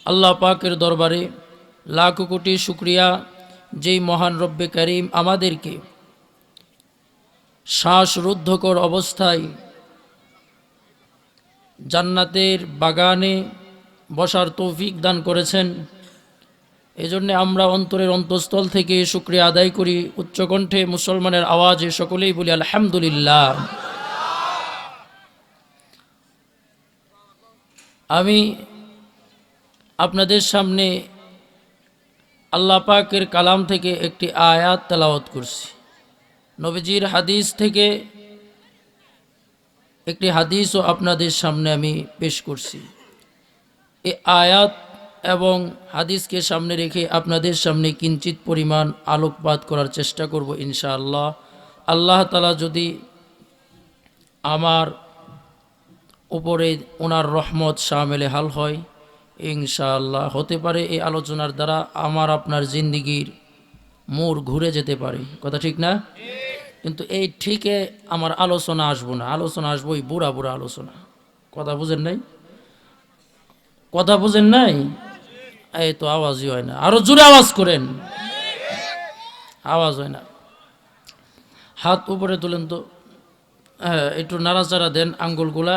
আল্লাহ পাকের দরবারে লাখ কোটি শুকরিয়া, যেই মহান রব্বে করিম আমাদেরকে শ্বাসরুদ্ধকর অবস্থায় জান্নাতের বাগানে বসার তৌফিক দান করেছেন। এজন্য আমরা অন্তরের অন্তঃস্থল থেকে শুকরিয়া আদায় করি। উচ্চকণ্ঠে মুসলমানের আওয়াজে সকলেই বলি আলহামদুলিল্লাহ। আমি আপনাদের সামনে আল্লাহ পাকের কালাম থেকে একটি আয়াত তেলাওয়াত করছি। নবীজির হাদিস থেকে একটি হাদিসও আপনাদের সামনে আমি পেশ করছি। এই আয়াত এবং হাদিসকে সামনে রেখে আপনাদের সামনে কিঞ্চিত পরিমাণ আলোকপাত করার চেষ্টা করব ইনশাআল্লাহ। আল্লাহ তাআলা যদি আমার উপরে ওনার রহমত শামিলে হাল হয়, ইনশাআল্লাহ হতে পারে এই আলোচনার দ্বারা আমার আপনার জিন্দিগির মোড় ঘুরে যেতে পারে। কথা ঠিক না? কিন্তু এই ঠিকে আমার আলোচনা আসবো না, আলোচনা আসবো এই বুড়া বুড়া আলোচনা। কথা বুঝেন নাই? কথা বুঝেন নাই? এই তো আওয়াজই হয় না, আরো জোরে আওয়াজ করেন। আওয়াজ হয় না। হাত উপরে তুলেন তো, হ্যাঁ একটু নাড়াচাড়া দেন আঙ্গুলগুলা,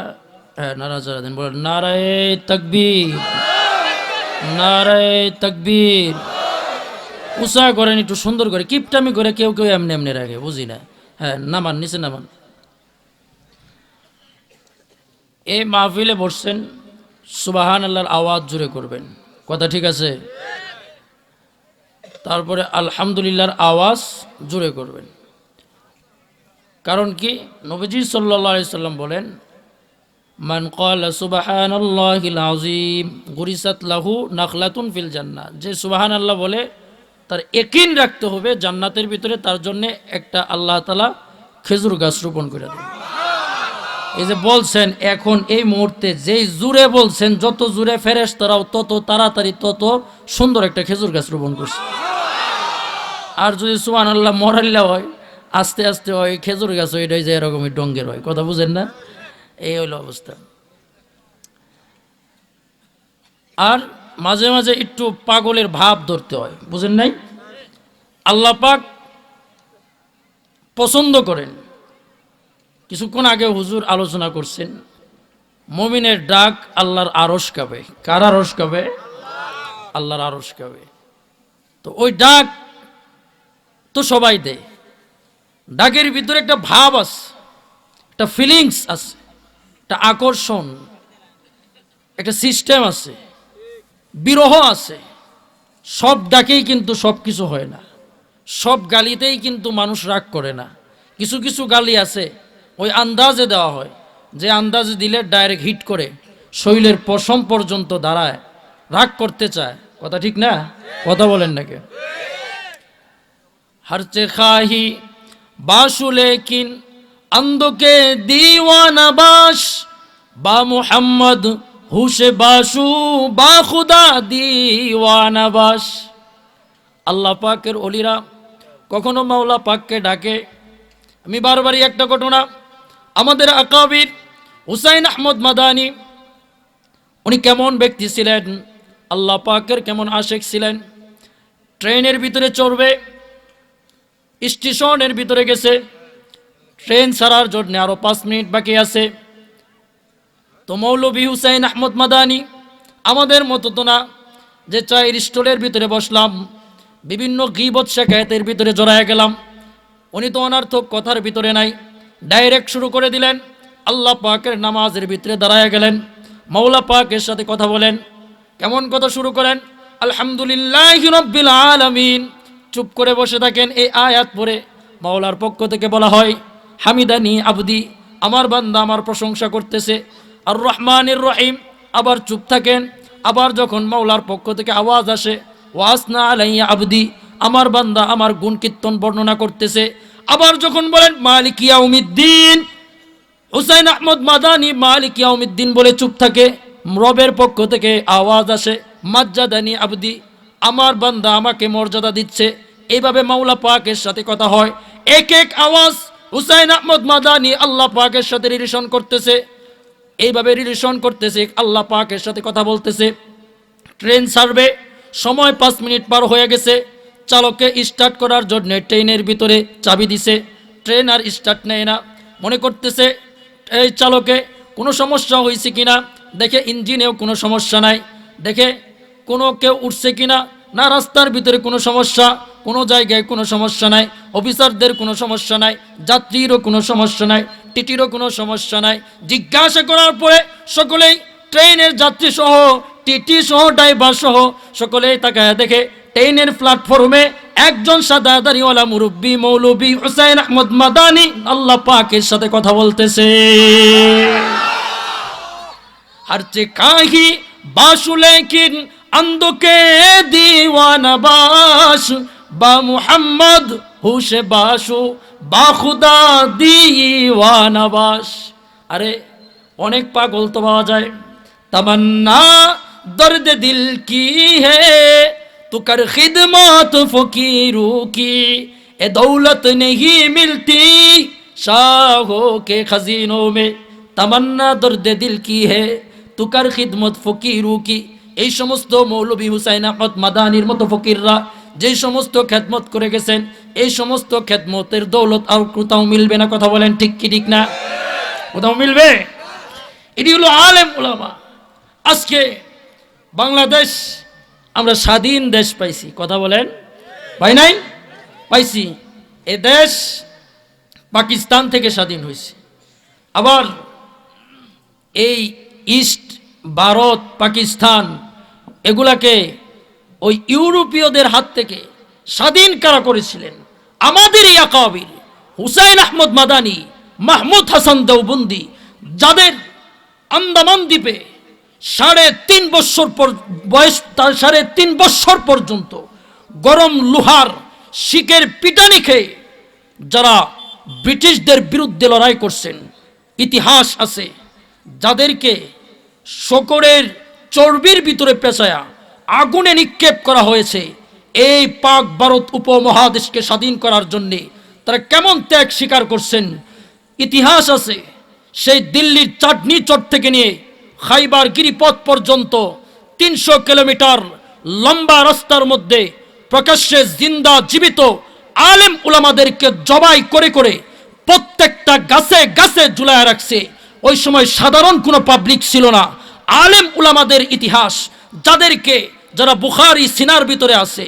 হ্যাঁ নাড়াচাড়া দেন। বলেন নারায়ে তাকবীর, নারায়ে তাকবীর। উঁচা করেন একটু সুন্দর করে, কিপটামি করে কেউ কেউ এমনি এমনি রাখে, বুঝি না। হ্যাঁ নামান, নিচে নামান। এই মাহফিলে বসছেন, সুবহান আল্লাহর আওয়াজ জুড়ে করবেন। কথা ঠিক আছে? তারপরে আলহামদুলিল্লাহর আওয়াজ জুড়ে করবেন। কারণ কি, নবীজি সাল্লাল্লাহু আলাইহি সাল্লাম বলেন, মান ক্বালা সুবহানাল্লাহিল আযীম গুরিসাত লাহু নাখলাতুন ফিল জান্নাহ। যে সুবহানাল্লাহ বলে তার ইয়াকিন রাখতে হবে জান্নাতের ভিতরে তার জন্য একটা আল্লাহ তাআলা খেজুর গাছ রোপণ করে দেন। এই যে বলছেন এখন এই মুহূর্তে যেই জুড়ে বলছেন, যত জুড়ে ফেরেশতারাও তত তাড়াতাড়ি তত সুন্দর একটা খেজুর গাছ রোপণ করছে। আর যদি সুবহানাল্লাহ মরাল্লা হয়, আস্তে আস্তে হয়, খেজুর গাছ হয়, এটাই যে এরকমই ডঙ্গের হয়। কথা বুঝেন না? এই হলো অবস্থা। আর মাঝে মাঝে একটু পাগলের ভাব ধরতে হয়, বুঝেন নাই? আল্লাহ পাক পছন্দ করেন। কিছুক্ষণ আগে হুজুর আলোচনা করছেন, মুমিনের ডাক আল্লাহর আরশ কাঁপে। কার আরশ কাঁপে? আল্লাহর আরশ কাঁপে। তো ওই ডাক তো সবাই দেয়, ডাকের ভিতরে একটা ভাব আছে, একটা ফিলিংস আছে, একটা আকর্ষণ, একটা সিস্টেম আছে, বিরহ আছে। সব ডাকেই কিন্তু সব কিছু হয় না, সব গালিতেই কিন্তু মানুষ রাগ করে না। কিছু কিছু গালি আছে ওই আন্দাজে দেওয়া হয়, যে আন্দাজে দিলে ডাইরেক্ট হিট করে শরীরের পশম পর্যন্ত দাঁড়ায়, রাগ করতে চায়। কথা ঠিক না? কথা বলেন নাকি? হরচে খাহি বাসু লেকিন अंधों दीवाना बाश बा मुहम्मद हुशे बाशु बा खुदा दीवाना बाश। আল্লাহ পাকের ওলিরা কখনো মাওলা পাককে ডাকে। আমি বারবারই একটা ঘটনা, আমাদের আকাবির হুসাইন আহমদ মাদানী, উনি কেমন ব্যক্তি ছিলেন, আল্লাহ পাকের কেমন আশেক ছিলেন। ট্রেনের ভিতরে চড়বে, স্টেশনের ভিতরে গেছে, ট্রেন ছাড়ার জন্য আরো 5 মিনিট বাকি আছে। তো মৌলভী হুসাইন আহমদ মাদানী আমাদের মতো তো না যে চায়ের স্টলের ভিতরে বসলাম, বিভিন্ন গীবত শেখায়েতের ভিতরে জড়ায় গেলাম। উনি তো অনার্থক কথার ভিতরে নাই, ডাইরেক্ট শুরু করে দিলেন। আল্লাহ পাকের নামাজের ভিতরে দাঁড়ায় গেলেন, মাওলা পাকের সাথে কথা বলেন। কেমন কথা শুরু করেন? আলহামদুলিল্লাহি রাব্বিল আলামিন। চুপ করে বসে থাকেন। এই আয়াত পড়ে মাওলার পক্ষ থেকে বলা হয়, হামিদানি আবদি, আমার বান্দা আমার প্রশংসা করতেছে। আর রহমানির রহিম, আবার চুপ থাকেন। আবার যখন মাওলার পক্ষ থেকে আওয়াজ আসে, ওয়াসনা আলাইয়া আবদি, আমার বান্দা আমার গুণ কীর্তন বর্ণনা করতেছে। আবার যখন বলেন মালিক ইয়াউমিদ্দিন, হুসাইন আহমদ মাদানী মালিক ইয়াউমিদ্দিন বলে চুপ থাকে। রবের পক্ষ থেকে আওয়াজ আসে, মাজ্জাদানি আবদি, আমার বান্দা আমাকে মর্যাদা দিচ্ছে। এইভাবে মাওলা পাকের সাথে কথা হয়। এক এক আওয়াজ হুসাইন আহমদ মাদানী আল্লাহ পাকের সাথে রিলেশন করতেছে। এইভাবে রিলেশন করতেছে, আল্লাহ পাকের সাথে কথা বলতেছে। ট্রেন ছাড়বে, সময় 5 মিনিট পার হয়ে গেছে। চালককে স্টার্ট করার জন্য ট্রেনের ভিতরে চাবি দিছে, ট্রেন আর স্টার্ট নেয় না। মনে করতেছে এই চালকে কোনো সমস্যা হয়েছে কিনা, দেখে ইঞ্জিনেও কোনো সমস্যা নাই, দেখে কোনো কেউ উঠছে কিনা, না রাস্তার ভিতরে কোনো সমস্যা, কোনো জায়গায় কোনো সমস্যা নাই, অফিসারদের কোনো সমস্যা নাই, যাত্রীরও কোনো সমস্যা নাই, টিটিরও কোনো সমস্যা নাই। জিজ্ঞাসা করার পরে সকলেই, ট্রেনের যাত্রী সহ, টিটি সহ, ড্রাইভার সহ সকলেই তাকায় দেখে ট্রেনের প্ল্যাটফর্মে একজন সাদা দাড়িওয়ালা মুরব্বী মৌলভী হুসাইন আহমদ মাদানী আল্লাহ পাকের সাথে কথা বলতেছে। হরচে কাহি বাসু লেকিন अंदुके दीवाना बाश बा मुहम्मद हुशे बाशु बा खुदा दीवाना बाश। अरे अनेक पागल तो पाওয়া যায়। तमन्ना दर्द दिल की है तू कर खिदमत फकीरों की, ए दौलत नहीं मिलती शाहों के खजीनों में। तमन्ना दर्द दिल की है तू कर खिदमत फकीरों की। এই সমস্ত মৌলভী হুসাইন আহমদ মাদানির মতো ফকিররা যে সমস্ত খেদমত করে গেছেন, এই সমস্ত খেদমতের দৌলত আর কোথাও মিলবে না। কথা বলেন ঠিক কি ঠিক না? কোথাও মিলবে? এটি হলো আলেম উলামা। আজকে বাংলাদেশ আমরা স্বাধীন দেশ পাইছি। কথা বলেন, পাই নাই? পাইছি। এ দেশ পাকিস্তান থেকে স্বাধীন হয়েছে। আবার এই ইস্ট, ভারত, পাকিস্তান এগুলাকে ওই ইউরোপীয়দের হাত থেকে স্বাধীন কারা করেছিলেন? আমাদেরই আকাবির হুসাইন আহমদ মাদানী, মাহমুদ হাসান দেওবন্দি, যাদের আন্দামান দ্বীপে 3.5 বছর বয়স, তার 3.5 বছর পর্যন্ত গরম লোহার শিকের পিটানি খেয়ে যারা ব্রিটিশদের বিরুদ্ধে লড়াই করছেন, ইতিহাস আছে। যাদেরকে শকরের চর্বির ভিতরে পেঁচায়া আগুনে নিক্ষেপ করা হয়েছে এই পাক ভারত উপমহাদেশকে স্বাধীন করার জন্যে, তারা কেমন ত্যাগ স্বীকার করছেন ইতিহাস আছে। সেই দিল্লির চাটনি চট থেকে নিয়ে খাইবার গিরিপথ পর্যন্ত 300 কিলোমিটার লম্বা রাস্তার মধ্যে প্রকাশ্যে জিন্দা জীবিত আলেম উলামাদেরকে জবাই করে করে প্রত্যেকটা গাছে গাছে ঝুলায় রাখছে। ওই সময় সাধারণ কোনো পাবলিক ছিল না। আলেম উলামাদের ইতিহাস, যাদেরকে, যারা বুখারী সিনার ভিতরে আছে,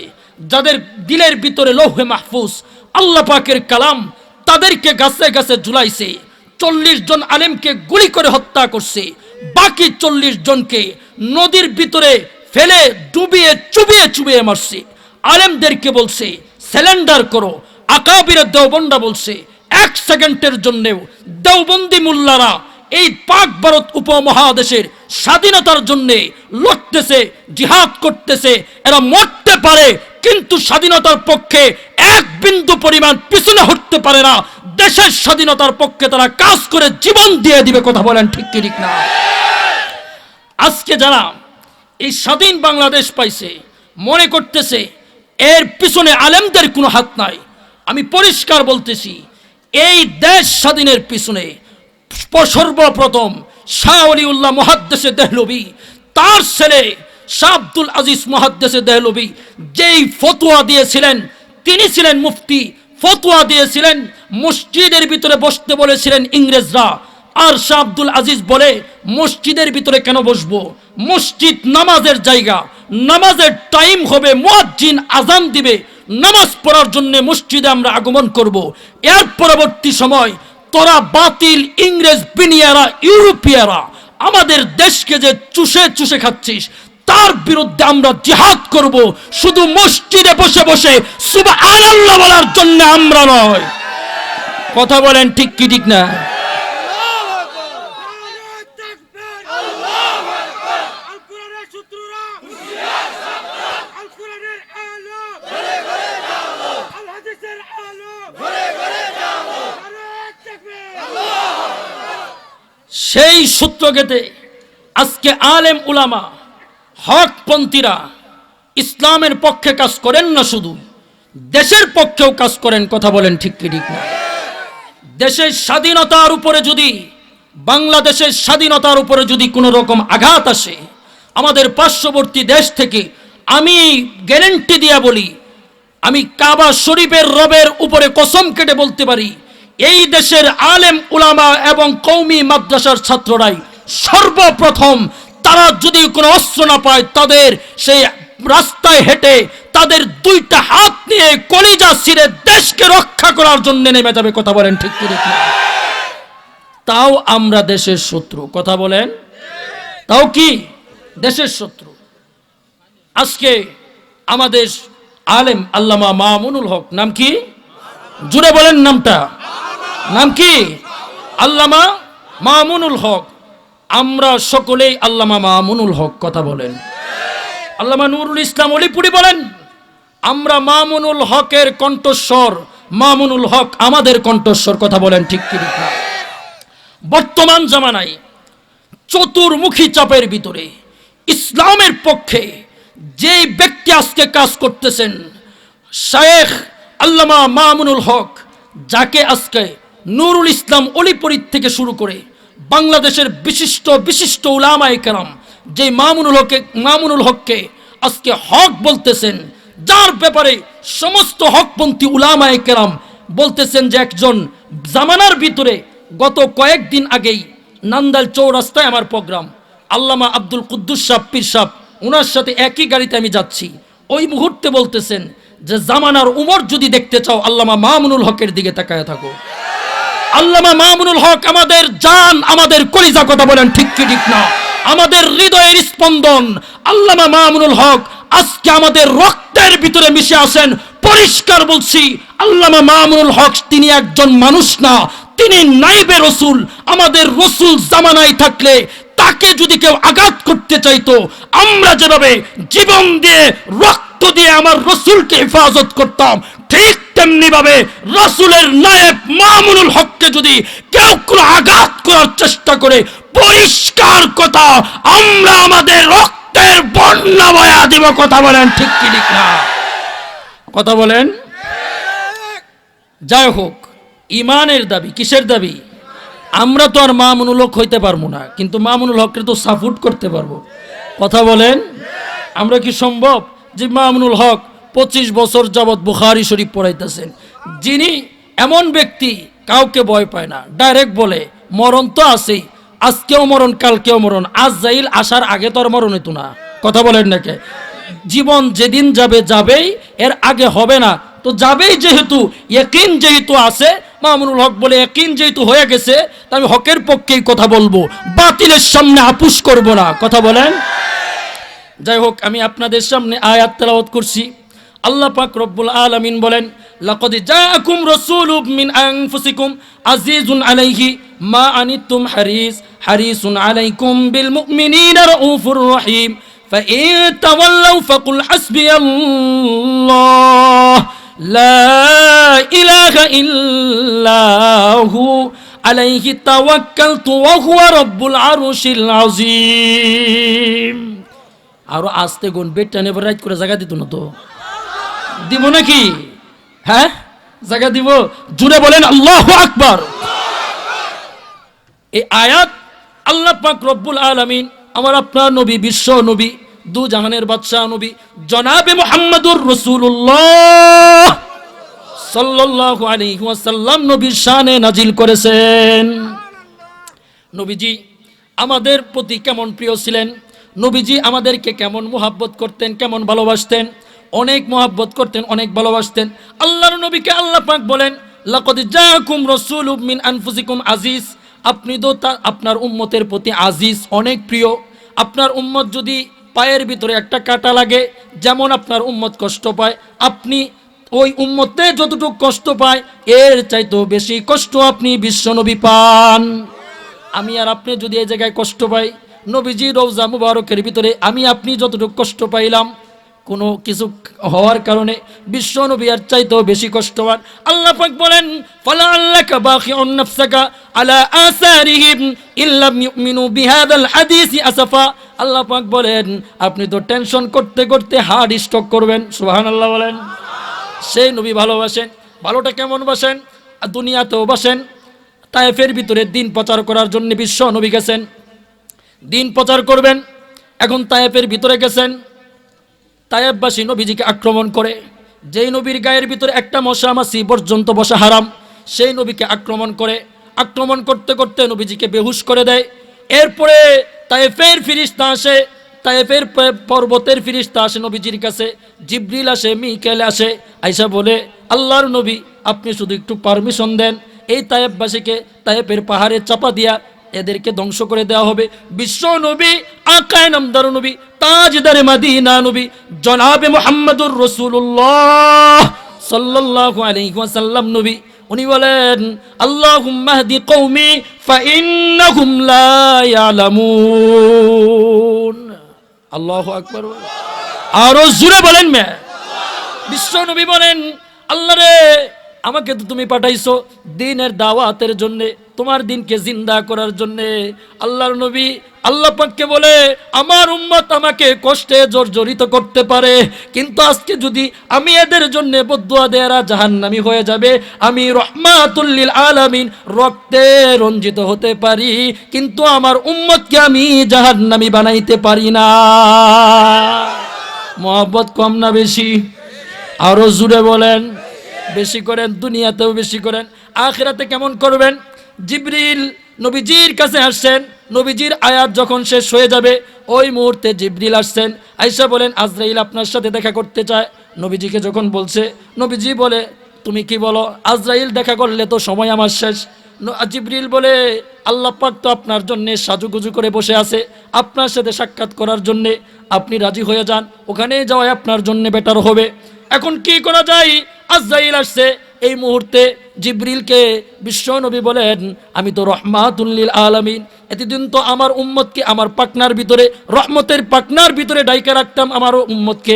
যাদের দিলের ভিতরে লৌহে মাহফুজ আল্লাহ পাকের কালাম, তাদেরকে গাছে গাছে ঝুলাইছে। 40 জন আলেমকে গুলি করে হত্যা করছে, বাকি 40 জনকে নদীর ভিতরে ফেলে ডুবিয়ে চুবিয়ে চুবিয়ে মারছে। আলেমদেরকে বলছে সিলিন্ডার করো। আকাবির দেওবন্দা বলছে 1 সেকেন্ডের জন্যেও দেওবন্দি মুল্লারা এই পাক ভারত উপমহাদেশের স্বাধীনতার জন্য লড়তেছে, জিহাদ করতেছে। এরা মরতে পারে কিন্তু স্বাধীনতার পক্ষে 1 বিন্দু পরিমাণ পিছনে হটতে পারে না। দেশের স্বাধীনতার পক্ষে তারা কাজ করে জীবন দিয়ে দিবে। কথা বলেন ঠিক কি ঠিক না? আজকে যারা এই স্বাধীন বাংলাদেশ পাইছে মনে করতেছে এর পিছনে আলেমদের কোনো হাত নাই। আমি পরিষ্কার বলতেছি, এই দেশ স্বাধীনের পিছনে সর্বপ্রথম শাহ ওলিউল্লাহ মুহাদ্দিসে দেহলভী, তার ছেলে শাহ আব্দুল আজিজ মুহাদ্দিসে দেহলভী যেই ফতোয়া দিয়েছিলেন, তিনি ছিলেন মুফতি। ফতোয়া দিয়েছিলেন মসজিদের ভিতরে বসতে বলেছিলেন ইংরেজরা, আর শাহ আব্দুল আজিজ বলে মসজিদের ভিতরে কেন বসবো? মসজিদ নামাজের জায়গা, নামাজের টাইম হবে, মুয়াজ্জিন আজান দিবে, নামাজ পড়ার জন্য মসজিদে আমরা আগমন করব। এর পরবর্তী সময় তোরা বাতিল ইংরেজ বিনিয়ারা ইউরোপিয়ারা আমাদের দেশকে যে চুষে চুষে খাচ্ছিস, তার বিরুদ্ধে আমরা জিহাদ করব। শুধু মসজিদে বসে বসে সুবহানাল্লাহ বলার জন্য আমরা নয়। কথা বলেন ঠিক কি ঠিক না? সেই সূত্রকেতে আজকে আলেম উলামা হকপন্থীরা ইসলামের পক্ষে কাজ করেন না, শুধু দেশের পক্ষেও কাজ করেন। কথা বলেন ঠিক কি ঠিক না? দেশের স্বাধীনতার উপরে যদি, বাংলাদেশের স্বাধীনতার উপরে যদি কোনো রকম আঘাত আসে, আমাদের পার্শ্ববর্তী দেশ থেকে আমি গ্যারান্টি দিয়া বলি, আমি কাবা শরীফের রবের উপরে কসম কেটে বলতে পারি, এই দেশের আলেম উলামা এবং কওমি মাদ্রাসার ছাত্ররাই সর্বপ্রথম, তারা যদি কোনো অস্ত্র না পায়, তাদের সেই রাস্তায় হেঁটে তাদের দুইটা হাত নিয়ে কলিজা ছিঁড়ে দেশকে রক্ষা করার জন্য নেমে যাবে। কথা বলেন ঠিক কি ঠিক না? তাও আমরা দেশের শত্রু। কথা বলেন, তাও কি দেশের শত্রু? আজকে আমাদের আলেম আল্লামা মামুনুল হক, নাম কি? জুড়ে বলেন নামটা। নাম কি? আল্লামা মামুনুল হক। আমরা সকলেই আল্লামা মামুনুল হক। কথা বলেন। আল্লামা নুরুল ইসলাম অলিপুরি বলেন, আমরা মামুনুল হকের কণ্ঠস্বর, মামুনুল হক আমাদের কণ্ঠস্বর। কথা বলেন ঠিক কি ঠিক না? বর্তমান জামানায় চতুর্মুখী চাপের ভিতরে ইসলামের পক্ষে যে ব্যক্তি আজকে কাজ করতেছেন, শায়েখ আল্লামা মামুনুল হক, যাকে আজকে নুরুল ইসলাম অলিপুরি থেকে শুরু করে বাংলাদেশের বিশিষ্ট বিশিষ্ট উলামায়ে কেরাম যে মামুনুল হককে আজকে হক বলতেছেন, যার ব্যাপারে সমস্ত হকপন্থী উলামায়ে কেরাম বলতেছেন যে একজন জামানার ভিতরে, গত কয়েকদিন আগেই নান্দাল চৌরাস্তায় আমার প্রোগ্রাম, আল্লামা আব্দুল কুদ্দুস সাহেব পীর সাহেব, ওনার সাথে একই গাড়িতে আমি যাচ্ছি, ওই মুহূর্তে বলতেছেন যে জামানার উমর যদি দেখতে চাও, আল্লামা মামুনুল হকের দিকে তাকায় থাকো। আল্লামা মামুনুল হক আমাদের জান, আমাদের কলিজা। কথা বলেন ঠিক কি ঠিক না? আমাদের হৃদয়ের স্পন্দন। আল্লামা মামুনুল হক আজকে আমাদের রক্তের ভিতরে মিশে আসেন। পরিষ্কার বলছি, আল্লামা মামুনুল হক তিনি একজন মানুষ না, তিনি নাইবে রসুল। আমাদের রসুল জামানায় থাকলে তাকে যদি কেউ আঘাত করতে চাইতো, আমরা যেভাবে জীবন দিয়ে রক্ত দিয়ে আমার রসুলকে হেফাজত করতাম, ঠিক তেমনি ভাবে রসুলের নায়েব মামুনুল হককে যদি কেউ কোনো আঘাত করার চেষ্টা করে, পরিষ্কার কথা, আমরা আমাদের রক্তের বন্যা বয়া দিব। কথা বলেন ঠিক কি ঠিক না? কথা বলেন। যাই হোক, ইমানের দাবি, কিসের দাবি? আমরা তো আর মামুনুল হক হইতে পারবো না, কিন্তু মামুনুল হককে তো সাপোর্ট করতে পারবো। কথা বলেন। আমরা কি সম্ভব যে মামুনুল হক 25 বছর যাবৎ বুখারী শরীফ পড়াইতেছেন, যিনি এমন ব্যক্তি কাউকে ভয় পায় না, ডাইরেক্ট বলে মরণ তো আছেই, আজকেও মরণ, কালকেও মরণ, আজরাইল আসার আগে তো আর মরণ হইতো না। কথা বলেন নাকি? জীবন যেদিন যাবে যাবেই, এর আগে হবে না, তো যাবেই যেহেতু, ইয়াকিন যেহেতু আছে, মামুনুল হক বলে ইয়াকিন যেহেতু হয়ে গেছে, তা আমি হকের পক্ষেই কথা বলবো, বাতিলের সামনে আপুস করব না। কথা বলেন। যাই হোক, আমি আপনাদের সামনে আয়াত তেলাওয়াত করছি। আল্লাহ পাক রব্বুল আলামিন বলেন, লাকাদ জাআকুম রাসূলুম মিন আনফুসিকুম আজিজুন আলাইহি মা আনিতুম হারিসুন আলাইকুম বিল মুমিনিনা রাউফুর রহিম ফাইন তাওয়াল্লাউ ফাকুল হাসবিয়াল্লাহ লা ইলাহা ইল্লাহু আলাইহি তাওয়াক্কালতু ওয়া হুয়া রাব্বুল আরশিল আযীম। আরো আস্তে গুণ বেটটা নেবার রাইট করে জায়গা দিত না তো? দিব নাকি? হ্যাঁ, জায়গা দিব। জুড়ে বলেন আল্লাহু আকবার। এই আয়াত আল্লাহ পাক রব্বুল আলামিন আমার আপনার নবী, বিশ্ব নবী, দু জাহানের বাদশাহ নবী জনাবে মুহাম্মদুর রাসূলুল্লাহ সাল্লাল্লাহু আলাইহি ওয়াসাল্লাম নবীর শানে নাজিল করেছেন। নবীজি আমাদের প্রতি কেমন প্রিয় ছিলেন, নবীজি আমাদেরকে কেমন মুহাব্বত করতেন, কেমন ভালোবাসতেন, অনেক মুহাব্বত করতেন, অনেক ভালোবাসতেন। আল্লাহর নবীকে আল্লাহ পাক বলেন, লাকাদ জাআকুম রাসূলুম মিন আনফুসিকুম আজিজ, আপনি তো আপনার উম্মতের প্রতি আজিজ, অনেক প্রিয়। আপনার উম্মত যদি পায়ের ভিতরে একটা কাঁটা লাগে, যেমন আপনার উম্মত কষ্ট পায়, আপনি ওই উম্মতে যতটুকু কষ্ট পায়, এর চাইতেও বেশি কষ্ট আপনি বিশ্বনবী পান। আমি আর আপনি যদি এই জায়গায় কষ্ট পাই, নবীজি রওজা মুবারকের ভিতরে আমি আপনি যতটুকু কষ্ট পাইলাম, কোনো কিছু হওয়ার কারণে বিশ্ব নবী আর চাইতেও বেশি কষ্ট পান। আল্লাহ পাক বলেন, ফালাআল্লাকা বাখিউন নাফসাকা আলা আসারিহিম ইল্লাম ইউমিনু বিহাদাল হাদিসি আসাফা। আল্লাহ পাক বলেন, আপনি তো টেনশন করতে করতে হার্ট স্ট্রোক করবেন। সুবহানাল্লাহ বলেন। সেই নবী ভালোবাসেন। ভালোটা কেমন বাসেন? দুনিয়াতেও বাসেন। তায়েফের ভিতরে দিন প্রচার করার জন্য বিশ্ব নবী গেছেন, দিন প্রচার করবেন। এখন তায়েফের ভিতরে গেছেন, তায়েফবাসী নবীজিকে আক্রমণ করে, যেই নবীর গায়ের ভিতরে একটা মশা মাছি পর্যন্ত বসা হারাম, সেই নবীকে আক্রমণ করে, আক্রমণ করতে করতে নবীজিকে বেহুশ করে দেয়। এরপরে তায়েফের ফিরিস্তা আসে, তায়েফের পর্বতের ফিরিস্তা আসে নবীজির কাছে, জিবরিল আসে, মিকাইল আসে, আইসা বলে আল্লাহর নবী আপনি শুধু একটু পারমিশন দেন, এই তায়েফবাসীকে তায়েফের পাহাড়ে চাপা দিয়া এদেরকে ধ্বংস করে দেওয়া হবে। বিশ্ব নবী, আকায়ে নামদার নবী, তাজদারে মদিনা নবী জনাবে মুহাম্মদুর রাসূলুল্লাহ সাল্লাল্লাহু আলাইহি ওয়াসাল্লাম নবী, উনি বলেন আল্লাহুম্মা হদি কওমি ফাইন্নাহুম লা ইয়ালামুন। আল্লাহু আকবার, আরো জোরে বলেন মে। বিশ্ব নবী বলেন আল্লাহ রে, আমাকে তো তুমি পাঠাইছো দ্বীনের দাওয়াতের জন্য, তোমার দিনকে জিন্দা করার জন্য। আল্লাহর নবী আল্লাহ পাককে বলে আমার উম্মত আমাকে কষ্টে জর্জরিত করতে পারে, কিন্তু আজকে যদি আমি এদের জন্য বদদুয়া দেয়া জাহান্নামী হয়ে যাবে, আমি রহমাতুল লিল আলামিন রক্তে রঞ্জিত হতে পারি, কিন্তু আমার উম্মতকে আমি জাহান্নামী বানাইতে পারি না। মহব্বত কম না বেশি? আরো জুড়ে বলেন। বেশি করেন, দুনিয়াতেও বেশি করেন, আখিরাতে কেমন করবেন? জিবরিল নবীজির কাছে আসছেন, নবীজির আয়াত যখন শেষ হয়ে যাবে ওই মুহূর্তে জিবরিল আসছেন, আয়েশা বলেন আজরাইল আপনার সাথে দেখা করতে চায়। নবীজিকে যখন বলছে, নবীজি বলে তুমি কি বলো, আজরাইল দেখা করলে তো সময় আমার শেষ। জিবরিল বলে আল্লাহ পাক তো আপনার জন্য সাজুগুজু করে বসে আছে আপনার সাথে সাক্ষাৎ করার জন্য, আপনি রাজি হয়ে যান, ওখানে যাওয়াই আপনার জন্য বেটার হবে। এখন কি করা যায়? আজরাইল আসছে, এই মুহূর্তে জিবরিলকে বিশ্ব নবী বলেন আমি তো রহমাতুল লিল আলামিন, এতদিন তো আমার উম্মতকে আমার পাকনার ভিতরে, রহমতের পাকনার ভিতরে ডাইকা রাখতাম আমার উম্মতকে,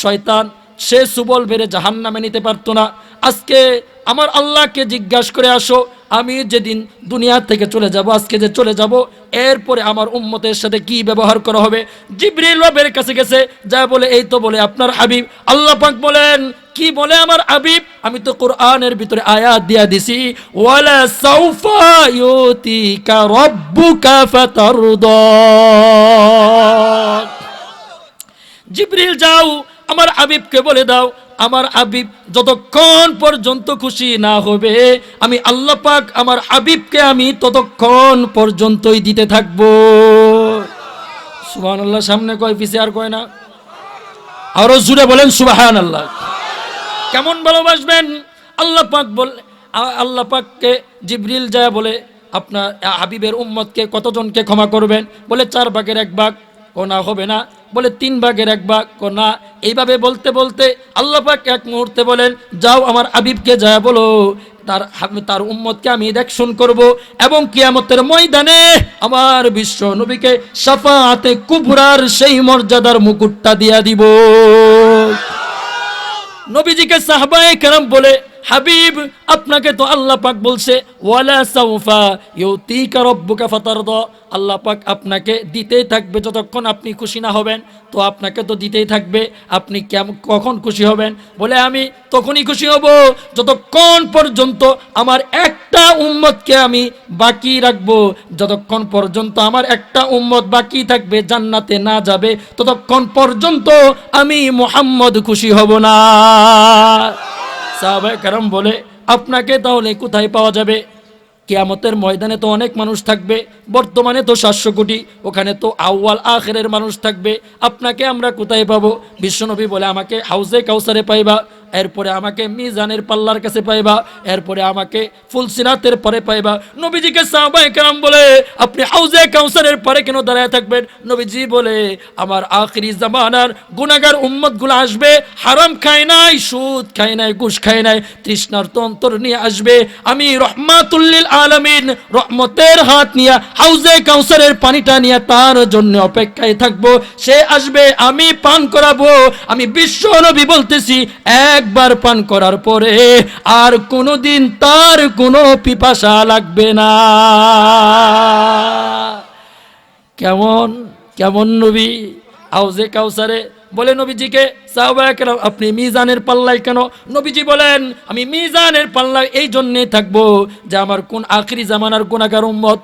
শয়তান সে সুবল বেড়ে জাহান্নামে নিতে পারতো না। আজকে আমার আল্লাহকে জিজ্ঞাসা করে আসো, আমি যেদিন দুনিয়া থেকে চলে যাব, আজকে যে চলে যাব, এরপরে আমার উম্মতের সাথে কি ব্যবহার করা হবে। জিবরিল রবের কাছে গেছে, যা বলে এই তো বলে আপনার হাবিব। আল্লাহ পাক বলেন কি বলে আমার হাবিব? আমি তো কোরআনের ভিতরে আয়াত দিয়া দিছি, ওয়ালা সাউফা ইউতিকা রাব্বুকা ফাতারদা। জিবরিল যাও আমার হাবিবকে বলে দাও, আমার হাবিব যতক্ষণ পর্যন্ত খুশি না হবে আমি আল্লাহ পাক আমার হাবিবকে আমি ততক্ষণ পর্যন্তই দিতে থাকবো। সুবহানাল্লাহ, সামনে কয় পিছে আর কয় না? আরো জুড়ে বলেন সুবহানাল্লাহ। কেমন ভালোবাসবেন আল্লাহ পাক? বলে আল্লাহ পাককে জিবরিল যায় বলে আপনার হাবিবের উম্মতকে কতজনকে ক্ষমা করবেন? বলে 4 ভাগের 1 ভাগ। ও না হবে না, বলে 3 ভাগের 1 ভাগ। ও না। এইভাবে বলতে বলতে আল্লাহ পাক এক মুহূর্তে বলেন যাও আমার হাবিবকে যায় বলো তার উম্মতকে আমি দেখশন করব, এবং কিয়ামতের ময়দানে আমার বিশ্ব নবীকে শাফাআতে কুবরার সেই মর্যাদার মুকুটটা দিয়া দিব। নবীজিকে সাহাবায়ে কেরাম বলে হাবিব আপনাকে তো আল্লাহ পাক বলছে ওয়ালা সাউফা ইউতিকা রাব্বুকা ফাতারদা, আল্লাহ পাক আপনাকে দিতেই থাকবে যতক্ষণ আপনি খুশি না হবেন, তো আপনাকে তো দিতেই থাকবে, আপনি কখন খুশি হবেন? বলে আমি তখনই খুশি হব যতক্ষণ পর্যন্ত আমার একটা উম্মতকে আমি বাকি রাখবো, যতক্ষণ পর্যন্ত আমার একটা উম্মত বাকি থাকবে জান্নাতে না যাবে ততক্ষণ পর্যন্ত আমি মুহাম্মদ খুশি হব না। সাহাবায়ে কেরাম বলে আপনাকে তাহলে কোথায় পাওয়া যাবে? কিয়ামতের ময়দানে তো অনেক মানুষ থাকবে, বর্তমানে তো 700 কোটি, ওখানে তো আউয়াল আখিরের মানুষ থাকবে, আপনাকে আমরা কোথায় পাবো? বিশ্বনবী বলে আমাকে হাউজে কাউসারে পাইবা, এরপরে আমাকে মিজানের পাল্লার কাছে পাইবা, এরপরে আমাকে ফুলসিরাতের পরে পাইবা। নবীজিকে সাহাবায়ে কেরাম বলে আপনি হাউজে কাউসারের পরে কেন দাঁড়ায় থাকবেন? নবীজি বলে আমার আখিরি জামানার গুনাহগার উম্মতগুলো আসবে, হারাম খায় নাই, সুদ খায় নাই, ঘুষ খায় নাই, তৃষ্ণার অন্তর নিয়ে আসবে, আমি রহমাতুল লিল আলামিন রহমতের হাত নিয়ে হাউজে কাউসারের পানিটা নিয়ে তার জন্য অপেক্ষায় থাকবো, সে আসবে, আমি পান করাবো। আমি বিশ্ব নবী বলতেছি একবার পান করার পরে আর কোনোদিন তার কোনো পিপাসা লাগবে না। কেমন কেমন নবী হাউজে কাউসারে বলে নবীজিকে সাহাবায়ে কেরাম আপনি মিজানের পাল্লায় কেন? নবীজি বলেন আমি মিজানের পাল্লায় এই জন্যে থাকবো যে আমার কোন আখিরি জামানার গুনাহগার উম্মত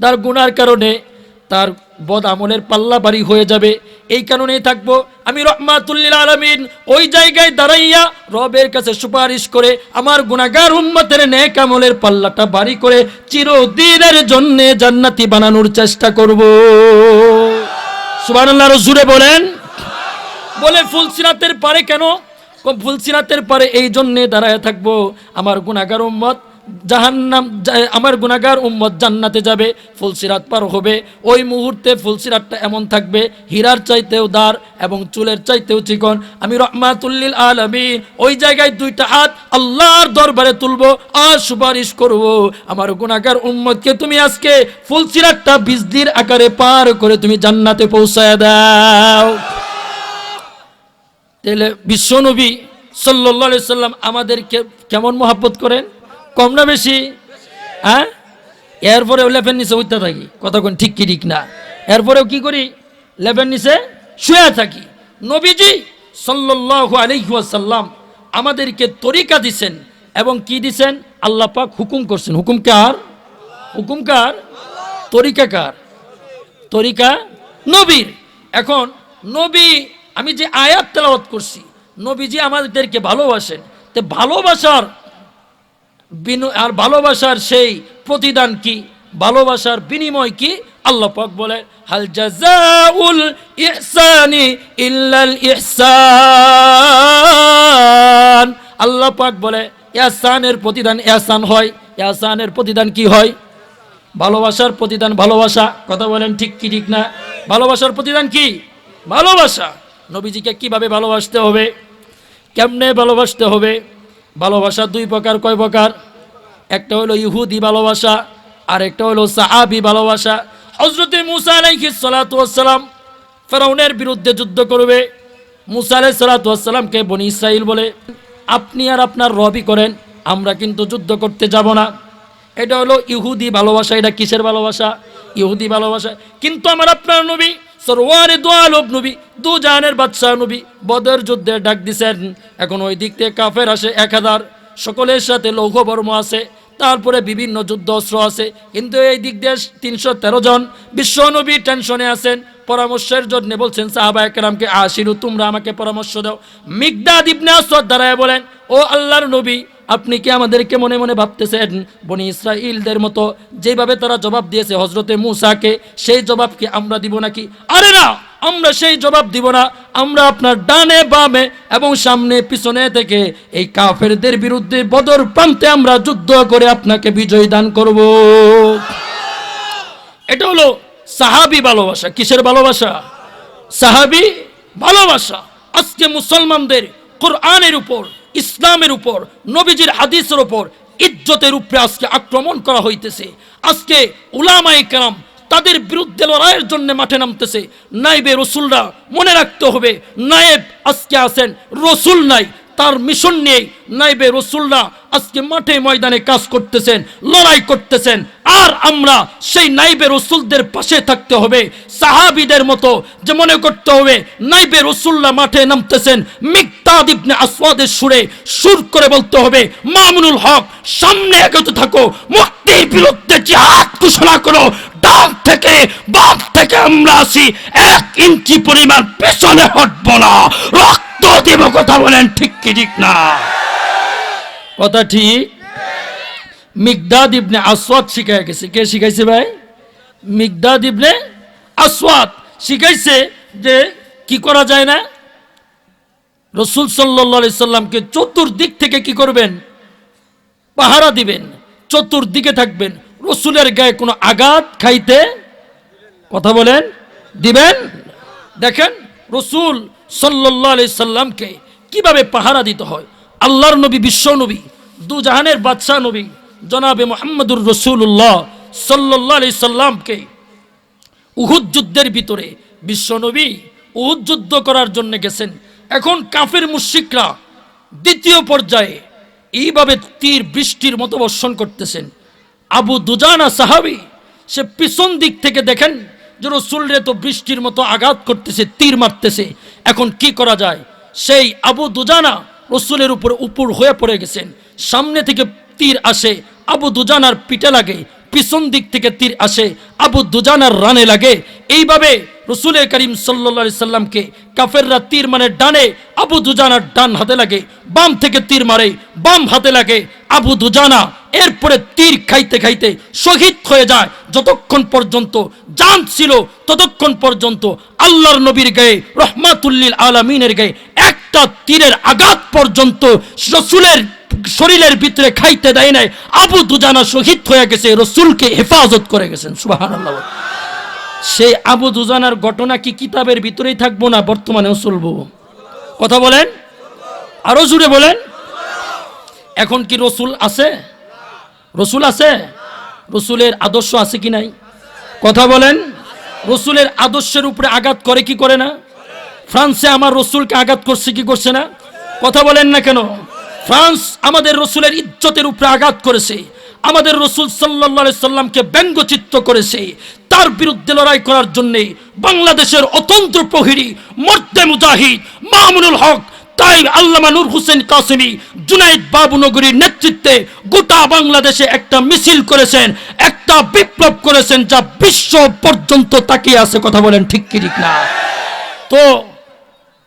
তার গুনার কারণে তার বদ আমলের পাল্লা ভারী হয়ে যাবে। এই কারণেই থাকবো আমি রহমাতুল লিল আলামিন ওই জায়গায় দাঁড়াইয়া রবের কাছে সুপারিশ করে আমার গুনাহগার উম্মতের নেক আমলের পাল্লাটা ভারী করে চিরদিনের জন্য জান্নাতি বানানোর চেষ্টা করব। সুবহানাল্লাহ, জোরে বলেন। বলে ফুলসিরাতের পারে কেন? ফুলসিরাতের পারে এই জন্যে দাঁড়ায় থাকবো আমার গুনাহগার উম্মত জাহান্নাম, আমার গুনাহগার উম্মত জান্নাতে যাবে, ফুলসিরাত পার হবে। ওই মুহূর্তে ফুলসিরাতটা এমন থাকবে হীরার চাইতেও দার এবং চুলের চাইতেও চিকন। আমি রহমাতুল লিল আলামিন ওই জায়গায় দুইটা হাত আল্লাহর দরবারে তুলবো আর সুপারিশ করব, আমার গুনাহগার উম্মতকে তুমি আজকে ফুলসিরাতটা বিজলির আকারে পার করে তুমি জান্নাতে পৌঁছায় দাও। তাহলে বিশ্বনবী সাল্লাল্লাহু আলাইহি সাল্লাম আমাদেরকে কেমন মহব্বত করেন, কম না বেশি? হ্যাঁ, এরপরেও লেপের নিচে উঠতে থাকি, কতক্ষণ ঠিক কি ঠিক না, এরপরেও কি করি, লেপের নিচে শুয়ে থাকি। নবীজি সাল্লাল্লাহু আলাইহি ওয়াসাল্লাম আমাদেরকে তরিকা দিছেন এবং কি দিছেন, আল্লাহ পাক হুকুম করছেন। হুকুম কার? হুকুম কার? তরিকা কার? তরিকা নবীর। এখন নবী, আমি যে আয়াত তেলাওয়াত করছি, নবীজি আমাদেরকে ভালোবাসেন, তে ভালোবাসার আর ভালোবাসার সেই প্রতিদান কি, ভালোবাসার বিনিময় কি? আল্লাহ পাক বলে হাল জাযাউল ইহসানি ইল্লাল ইহসান। আল্লাহ পাক বলে ইহসানের প্রতিদান ইহসান হয়। ইহসানের প্রতিদান কি হয়? ভালোবাসার প্রতিদান ভালোবাসা। কথা বলেন ঠিক কি ঠিক না? ভালোবাসার প্রতিদান কি? ভালোবাসা। নবীজিকে কিভাবে ভালোবাসতে হবে, কেমনে ভালোবাসতে হবে? ভালোবাসা দুই প্রকার। কয় প্রকার? একটা হলো ইহুদি ভালোবাসা আর একটা হলো সাহাবী ভালোবাসা। হযরতে মুসা আলাইহিস সালাতু ওয়াস সালাম ফেরাউনের বিরুদ্ধে যুদ্ধ করবে। মুসা আলাইহিস সালাতু ওয়াস সালামকে বনি ইসরাইল বলে আপনি আর আপনার রবই করেন, আমরা কিন্তু যুদ্ধ করতে যাব না। এটা হলো ইহুদি ভালোবাসা। এটা কিসের ভালোবাসা? ইহুদি ভালোবাসা। কিন্তু আমার আপনার নবী সরওয়ারে দু আলম নবী, দু জাহানের বাদশাহ নবী বদর যুদ্ধে ডাক দিছেন। এখন ওই দিক থেকে কাফের আসে 1000, সকলের সাথে লৌহ বর্ম আছে, তারপরে বিভিন্ন যুদ্ধ অস্ত্র আছে, কিন্তু এই দিক দিয়ে 313 জন। বিশ্ব নবী টেনশনে আছেন, পরামর্শের জন্য বলছেন সাহাবায়ে কেরামকে আশিরু, তোমরা আমাকে পরামর্শ দাও। মিকদাদ ইবনে আসওয়াদ দাঁড়ায় বলেন, ও আল্লাহর নবী, আপনি কি আমাদেরকে মনে মনে ভাবতেছেন বনি ইসরাইলদের মতো যেভাবে তারা জবাব দিয়েছে হযরতে মূসাকে, সেই জবাব কি আমরা দিব নাকি? আরে না, আমরা সেই জবাব দিব না। আমরা আপনার ডানে বামে এবং সামনে পিছনে থেকে এই কাফেরদের বিরুদ্ধে বদর প্রান্তে আমরা যুদ্ধ করে আপনাকে বিজয় দান করব। এটা হলো সাহাবী ভালোবাসা। কিসের ভালোবাসা? সাহাবী ভালোবাসা। আজকে মুসলমানদের কোরআনের উপর, ইসলামের উপর, নবীজির হাদিসের উপর, ইজ্জতের উপরে আজকে আক্রমণ করা হইতেছে। আজকে উলামায়ে কেরাম তাদের বিরুদ্ধে লড়াইয়ের জন্য মাঠে নামতেছে। নাইবে রসুলরা, মনে রাখতে হবে, নায়েব আজকে আছেন, রসুল নাই। তার মিশন নিয়ে নাইবে রসুলরা আজকে মাঠে ময়দানে কাজ করতেছেন, লড়াই করতেছেন। আর আমরা সেই নাইবে রসুলদের পাশে থাকতে হবে। সাহাবীদের মতো যে মনে করতে হবে নাইবে রসুলরা মাঠে নামতেছেন, মিকদাদ ইবনে আসওয়াদের সুরে সুর করে বলতে হবে, মামুনুল হক সামনে এগোতে থাকো, মুক্তির বিরুদ্ধে জিহাদ ঘোষণা করো, ডান থেকে বাম থেকে আমরা আসি, 1 ইঞ্চি পরিমাণ পেছনে হটবো না, রক্ত দেব। কথা বলেন ঠিক কি ঠিক না? কথা ঠিক। মিকদাদ ইবনে আসওয়াদ শিখায় গেছে। কে শিখাইছে ভাই? মিকদাদ ইবনে আসওয়াদ শিখাইছে যে কি করা যায় না, রাসূল সাল্লাল্লাহু আলাইহি সাল্লামকে চতুর্দিক থেকে কি করবেন? পাহারা দিবেন, চতুর্দিকে থাকবেন, রসুলের গায়ে কোনো আঘাত খাইতে, কথা বলেন, দিবেন। দেখেন রসুল সাল্লাল্লাহু আলাইহি সাল্লামকে কিভাবে পাহারা দিতে হয়। আল্লাহর নবী, বিশ্ব নবী, দু জাহানের বাদশাহ নবী জনাবে মুহাম্মদুর রাসূলুল্লাহ সাল্লাল্লাহু আলাইহি সাল্লামকে উহুদ যুদ্ধের ভিতরে বিশ্ব নবী উহুদ যুদ্ধ করার জন্য গেছেন। এখন কাফের মুশরিকরা দ্বিতীয় পর্যায়ে এইভাবে তীর বৃষ্টির মতো বর্ষণ করতেছেন। আবু দুজানা সাহাবী, সে পিছন দিক থেকে দেখেন যে রাসূলরে তো বৃষ্টির মতো আঘাত করতেছে, তীর মারতেছে। এখন কি করা যায়? সেই আবু দুজানা রাসূলের উপর হয়ে পড়ে গেছেন। সামনে থেকে তীর আসে, আবু দুজানার পিঠে লাগে, পিছন দিক থেকে তীর আসে আবু দুজানার রানে লাগে। এইভাবে রসুল করিম সাল্লাল্লাহু আলাইহি সাল্লামকে কাফেররা তীর মানে ডানে, আবু দুজানার ডান হাতে লাগে, বাম থেকে তীর মারে, বাম হাতে লাগে আবু দুজানা। এরপরে তীর খাইতে খাইতে শহীদ হয়ে যায়। যতক্ষণ পর্যন্ত জান ছিল ততক্ষণ পর্যন্ত আল্লাহর নবীর গায়ে, রহমাতুল্লিল আলামিনের গায়ে একটা তীরের আঘাত পর্যন্ত রসুলের শরীরের ভিতরে খাইতে দেয় নাই। আবু দুজানা শহীদ হয়ে গেছে, রসুলকে হেফাজত করে গেছেন। সুবহানাল্লাহ। সেই আবু দুজানার ঘটনা কি কিতাবের ভিতরেই থাকবো না বর্তমানেও চলবো? কথা বলেন, আরো জুড়ে বলেন। এখন কি রসুল আছে? রসুল আছে? রসুলের আদর্শ আছে কি নাই? কথা বলেন। রসুলের আদর্শের উপরে আঘাত করে কি করে না? ফ্রান্সে আমার রসুলকে আঘাত করছে কি করছে না? কথা বলেন না কেন? ফ্রান্স আমাদের রসুলের ইজ্জতের উপরে আঘাত করেছে, আমাদের রসুল সাল্লাল্লাহু আলাইহি সাল্লামকে ব্যঙ্গচিত্র করেছে। তার বিরুদ্ধে লড়াই করার জন্য বাংলাদেশের অতন্ত্র প্রহরী মর্দে মুজাহিদ মামুনুল হক, তাই আল্লামা নূর হোসেন কাসেমি, জুনাইদ বাবুনগরীর নেতৃত্বে গোটা বাংলাদেশে একটা মিছিল করেছেন, একটা বিপ্লব করেছেন যা বিশ্ব পর্যন্ত তাকিয়ে আছে। কথা বলেন ঠিক কি ঠিক না? তো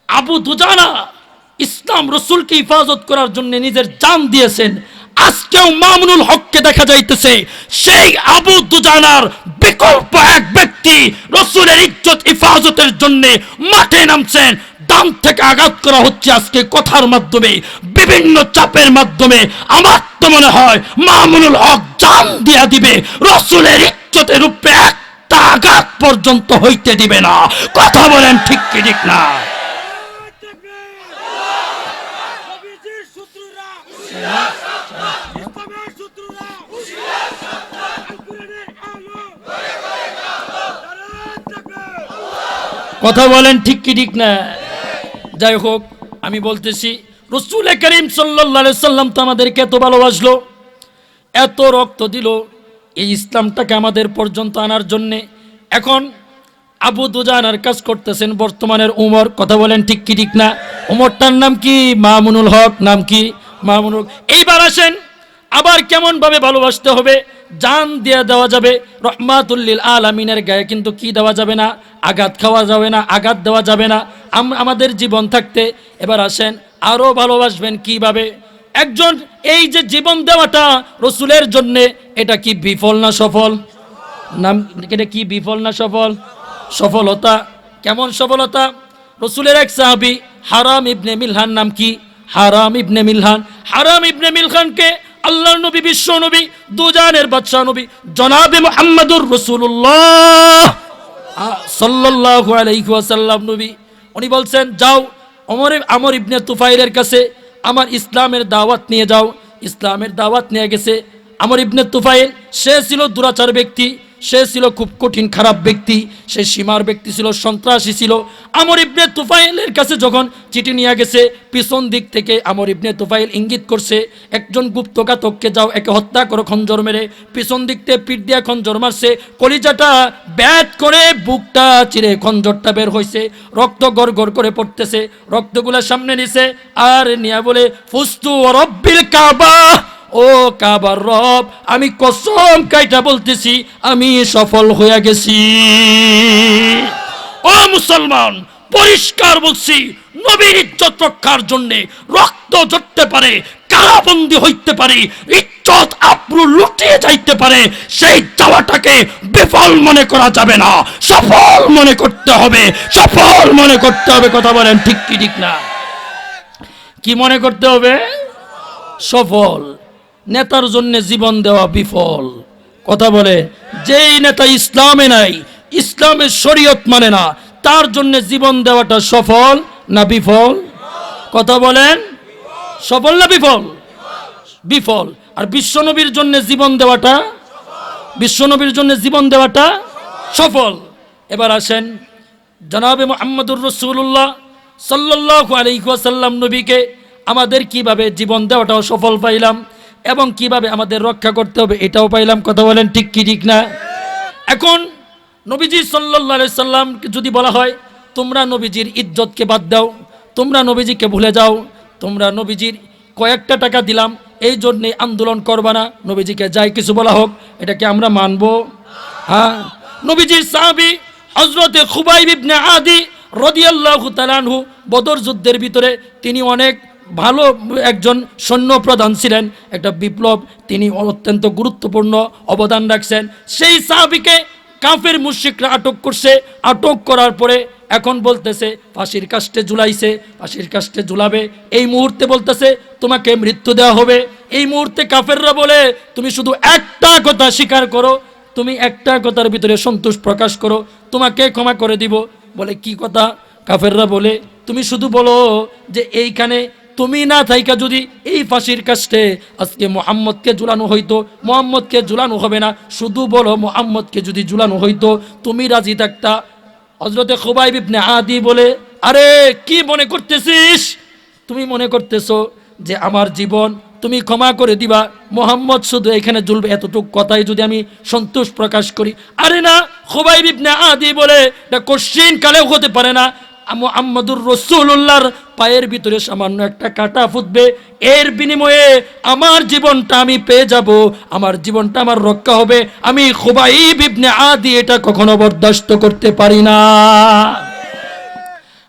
আবু দুজানা ইসলাম রসুলকে হিফাজত করার জন্য নিজের জান দিয়েছেন। আজকেও মামুনুল হককে দেখা যাইতেছে সেই আবু দুজানার বিকল্প এক ব্যক্তি রসুলের ইজ্জত হিফাজতের জন্য মাঠে নামছেন। ডান থেকে আঘাত করা হচ্ছে আজকে কথার মাধ্যমে, বিভিন্ন চাপের মাধ্যমে। আমার তো মনে হয় মামুনুল হক জান দিয়া দিবে, রসুলের ইজ্জতের উপরে একটা আঘাত পর্যন্ত হইতে দিবে না। কথা বলেন ঠিক কি ঠিক না? কথা বলেন ঠিক কি ঠিক না? যাই হোক, আমি বলতেছি রসুল করিম সাল্লাল্লাহু আলাইহি সাল্লাম তো আমাদেরকে এত ভালোবাসলো, এত রক্ত দিল এই ইসলামটাকে আমাদের পর্যন্ত আনার জন্যে। এখন আবু দুজানার কাজ করতেছেন বর্তমানের উমর। কথা বলেন ঠিক কি ঠিক না? উমরটার নাম কি? মামুনুল হক। নাম কি? মামুনুল। এইবার আসেন আবার কেমন ভাবে ভালোবাসতে হবে? জান দিয়ে দেওয়া যাবে, রহমাতুল্লিল আলামিনের গায়ে কিন্তু কি দেওয়া যাবে না? আঘাত খাওয়া যাবে না, আঘাত দেওয়া যাবে না আমাদের জীবন থাকতে। এবার আসেন আরো ভালোবাসবেন কিভাবে? একজন এই যে জীবন দেওয়াটা রসুলের জন্য, এটা কি বিফল না সফল? নাম এটা কি বিফল না সফল? সফলতা। কেমন সফলতা? রসুলের এক সাহাবী হারাম ইবনে মিলহান। নাম কি? হারাম ইবনে মিলহান। হারাম ইবনে মিলহানকে আল্লাহর নবী, বিশ্ব নবী, দুজানের বাদশা নবী জনাবে মুহাম্মদুর রাসূলুল্লাহ সাল্লাল্লাহু আলাইহি ওয়াসাল্লাম নবী উনি বলছেন, যাও আমর ইবনে তুফাইলের কাছে আমার ইসলামের দাওয়াত নিয়ে যাও। ইসলামের দাওয়াত নিয়ে গেছে আমর ইবনে তুফাইল। সে ছিল দুরাচার ব্যক্তি, সে ছিল খুব কঠিন খারাপ ব্যক্তি, সে সীমার ব্যক্তি ছিল, সন্ত্রাসী ছিল। আমর ইবনে তুফাইলের কাছে যখন চিঠি নিয়ে গেছে, পিছন দিক থেকে আমর ইবনে তুফাইল ইঙ্গিত করছে একজন গুপ্তঘাতককে যাও একে হত্যা করো খঞ্জর মেরে। পিছন দিক থেকে পিঠ দিয়া খঞ্জর মারছে, কলিজাটা ব্যাট করে বুকটা চিরে খঞ্জরটা বের হয়েছে, রক্ত গড় গড় করে পড়তেছে। রক্তগুলা সামনে নিছে আর নিয়া বলে, ফুস্তু রব্বিল কাবা, ও কাবার রব, আমি কসম কাইটা বলতেছি আমি সফল হয়ে গেছি। ও মুসলমান, পরিষ্কার বলছি, নবীর ইজ্জত রক্ষার জন্য রক্ত ঝরতে পারে, কারাবন্দী হইতে পারে, ইজ্জত আবরু লুটিয়ে যাইতে পারে, সেই যাওয়াটাকে বিফল মনে করা যাবে না, সফল মনে করতে হবে, সফল মনে করতে হবে। কথা বলেন ঠিক কি ঠিক না? কি মনে করতে হবে? সফল। নেতার জন্য জীবন দেওয়া বিফল। কথা বলে, যেই নেতা ইসলামে নাই, ইসলামের শরীয়ত মানে না, তার জন্য জীবন দেওয়াটা সফল না বিফল? কথা বলেন, সফল না বিফল? বিফল। আর বিশ্বনবীর জন্য জীবন দেওয়াটা, বিশ্বনবীর জন্য জীবন দেওয়াটা সফল। এবার আসেন জনাবে মুহাম্মদুর রাসূলুল্লাহ সাল্লাল্লাহু আলাইহি ওয়াসাল্লাম নবীকে আমাদের কিভাবে জীবন দেওয়াটাও সফল পাইলাম এবং কিভাবে আমাদের রক্ষা করতে হবে এটাও পাইলাম। কথা বলেন ঠিক কি ঠিক না? এখন নবীজি সাল্লাল্লাহু আলাইহি সাল্লামকে যদি বলা হয় তোমরা নবীজির ইজ্জতকে বাদ দাও, তোমরা নবীজিকে ভুলে যাও, তোমরা নবীজির কয়েকটা টাকা দিলাম এই জন্যে আন্দোলন করবা না, নবীজিকে যাই কিছু বলা হোক এটাকে আমরা মানবো? হ্যাঁ, নবীজির সাহাবী হযরতে খুবাইব ইবনে আদি রাদিয়াল্লাহু তাআলা আনহু বদর যুদ্ধের ভিতরে তিনি অনেক ভালো একজন সৈন্য প্রধান ছিলেন, একটা বিপ্লব তিনি অত্যন্ত গুরুত্বপূর্ণ অবদান রাখছেন। সেই সাহাবীকে কাফের মুশরিকরা আটক করছে, আটক করার পরে এখন বলতেছে ফাঁসির কাস্টে ঝুলাইছে, ফাঁসির কাস্টে ঝুলাবে, এই মুহূর্তে বলতেছে তোমাকে মৃত্যু দেওয়া হবে। এই মুহূর্তে কাফেররা বলে তুমি শুধু একটা কথা স্বীকার করো, তুমি একটা কথার ভিতরে সন্তোষ প্রকাশ করো, তোমাকে ক্ষমা করে দিব। বলে কি কথা? কাফেররা বলে তুমি শুধু বলো যে এইখানে তুমি না থাইকা যদি এই ফাঁসির কাস্টে আজকে মুহাম্মদকে ঝুলানো হইতো, মুহাম্মদকে ঝুলানো হবে না, শুধু বলো মুহাম্মদকে যদি ঝুলানো হইতো তুমি রাজি থাকতা। হযরতে খুবাইব ইবনে আদি বলে আরে কি মনে করতেছিস? তুমি মনে করতেছো যে আমার জীবন তুমি ক্ষমা করে দিবা, মুহাম্মদ শুধু এখানে ঝুলবে, এতটুকু কথাই যদি আমি সন্তোষ প্রকাশ করি? আরে না, খুবাইব ইবনে আদি বলে এটা কোশ্চিন কালেও হতে পারে না, মুহাম্মদুর রাসূলুল্লাহর পায়ের ভিতরে সামান্য একটা কাঁটা ফুটবে, এর বিনিময়ে আমার জীবনটা আমি পেয়ে যাব, আমার জীবনটা আমার রক্ষা হবে। আমি খুবাইব ইবনে আদি এটা কখনো বরদাস্ত করতে পারি না।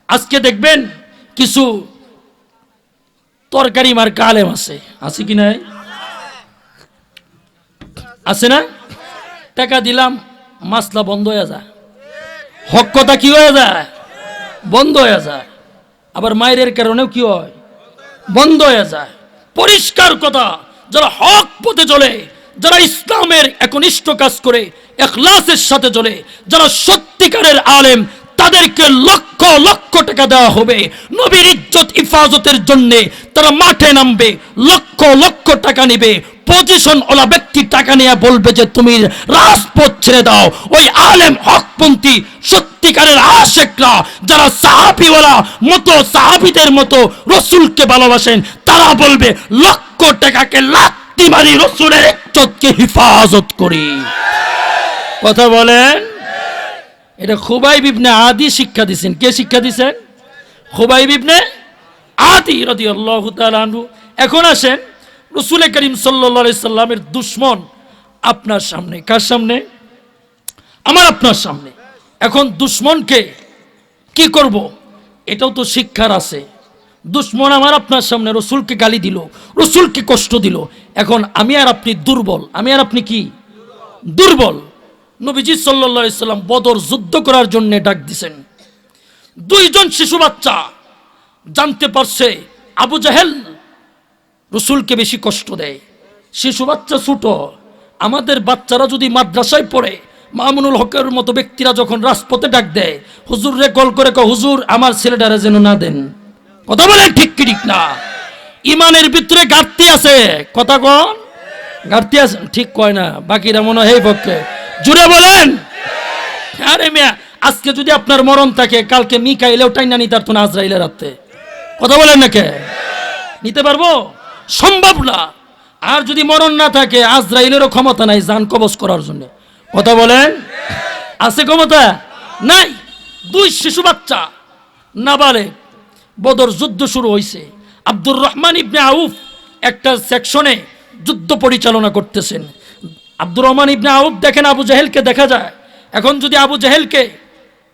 আজকে দেখবেন কিছু তরকারি মার্কা আলেম আছে কি নাই? আছে না? টাকা দিলাম মাসলা বন্ধ হয়ে যায়, হক কথা কি হয়ে যায়? বন্ধ হয়ে যায়। আবার মায়ের কারণেও কি হয়? বন্ধ হয়ে যায়। পরিষ্কার কথা, যারা হক পথে চলে, যারা ইসলামের একনিষ্ঠ কাজ করে ইখলাসের সাথে চলে, যারা সত্যিকারের আলেম, তাদেরকে লক্ষ লক্ষ টাকা দেওয়া হবে নবীর ইজ্জত হিফাজতের জন্য। তারা মাঠে নামবে, লক্ষ লক্ষ টাকা নেবে, পজিশন ওলা ব্যক্তি টাকা নিয়ে বলবে যে তুমি রাজপথ ছেড়ে দাও। ওই আলেম হকপন্থী সত্যিকারের আশেকরা যারা সাহাবীওয়ালা মতো সাহাবীদের মতো রসুলকে ভালোবাসেন, তারা বলবে লক্ষ টাকাকে লাত্তি মারি রসুলের ইজ্জতকে হিফাজত করি। কথা বলেন? এটা খুবাইব ইবনে আদি শিক্ষা দিছেন। কে শিক্ষা দিছেন? খুবাইব ইবনে আদি রাদিয়াল্লাহু তাআলা আনহু। এখন আসেন রাসূল করিম সাল্লাল্লাহু আলাইহি সাল্লামের দুশমন আপনার সামনে। কার সামনে? আমার আপনার সামনে। এখন দুশমনকে কি করব? এটাও তো শিক্ষার আছে। দুশমন আমার আপনার সামনে রাসূলকে গালি দিল, রাসূলকে কষ্ট দিল। এখন আমি আর আপনি দুর্বল, আমি আর আপনি কি দুর্বল। নবীজি সাল্লাল্লাহু আলাইহি সাল্লাম বদর যুদ্ধ করার জন্য ডাক দিছেন। দুইজন শিশু বাচ্চা জানতে পারছে আবু জাহেল রসুলকে বেশি কষ্ট দেয়। শিশু বাচ্চা ছোট, আমাদের বাচ্চারা যদি মাদ্রাসায় পড়ে, মামুনুল হকের মতো ব্যক্তিরা যখন রাজপথে ডাক দেয়, হুজুর রে কল করে কয় হুজুর আমার ছেলেটারে যেন না দেন। কথা বলেন ঠিক কি ঠিক না? ইমানের ভিতরে ঘাটতি আছে। কথা কন, ঘাটতি আছে। ঠিক কয় না, বাকিরা মনে হয় পক্ষে জুড়ে বলেন। আরে মিয়া, আজকে যদি আপনার মরণ থাকে, কালকে মিকাইলেও টাইনা নিতে পারতো না আজরাইলের হাতে। কথা বলেন না কে? নিতে পারবো? সম্ভব না। আর যদি মরণ না থাকে, আজরাইলেরও ক্ষমতা নাই জান কবজ করার জন্য। কথা বলেন? আছে ক্ষমতা? নাই। দুই শিশু বাচ্চা নাবালেগ, বদর যুদ্ধ শুরু হয়েছে। আব্দুর রহমান ইবনে আউফ একটা সেকশনে যুদ্ধ পরিচালনা করতেছেন। আব্দুর রহমান ইবনে আউফ দেখেন আবু জাহেলকে দেখা যায়। এখন যদি আবু জাহেলকে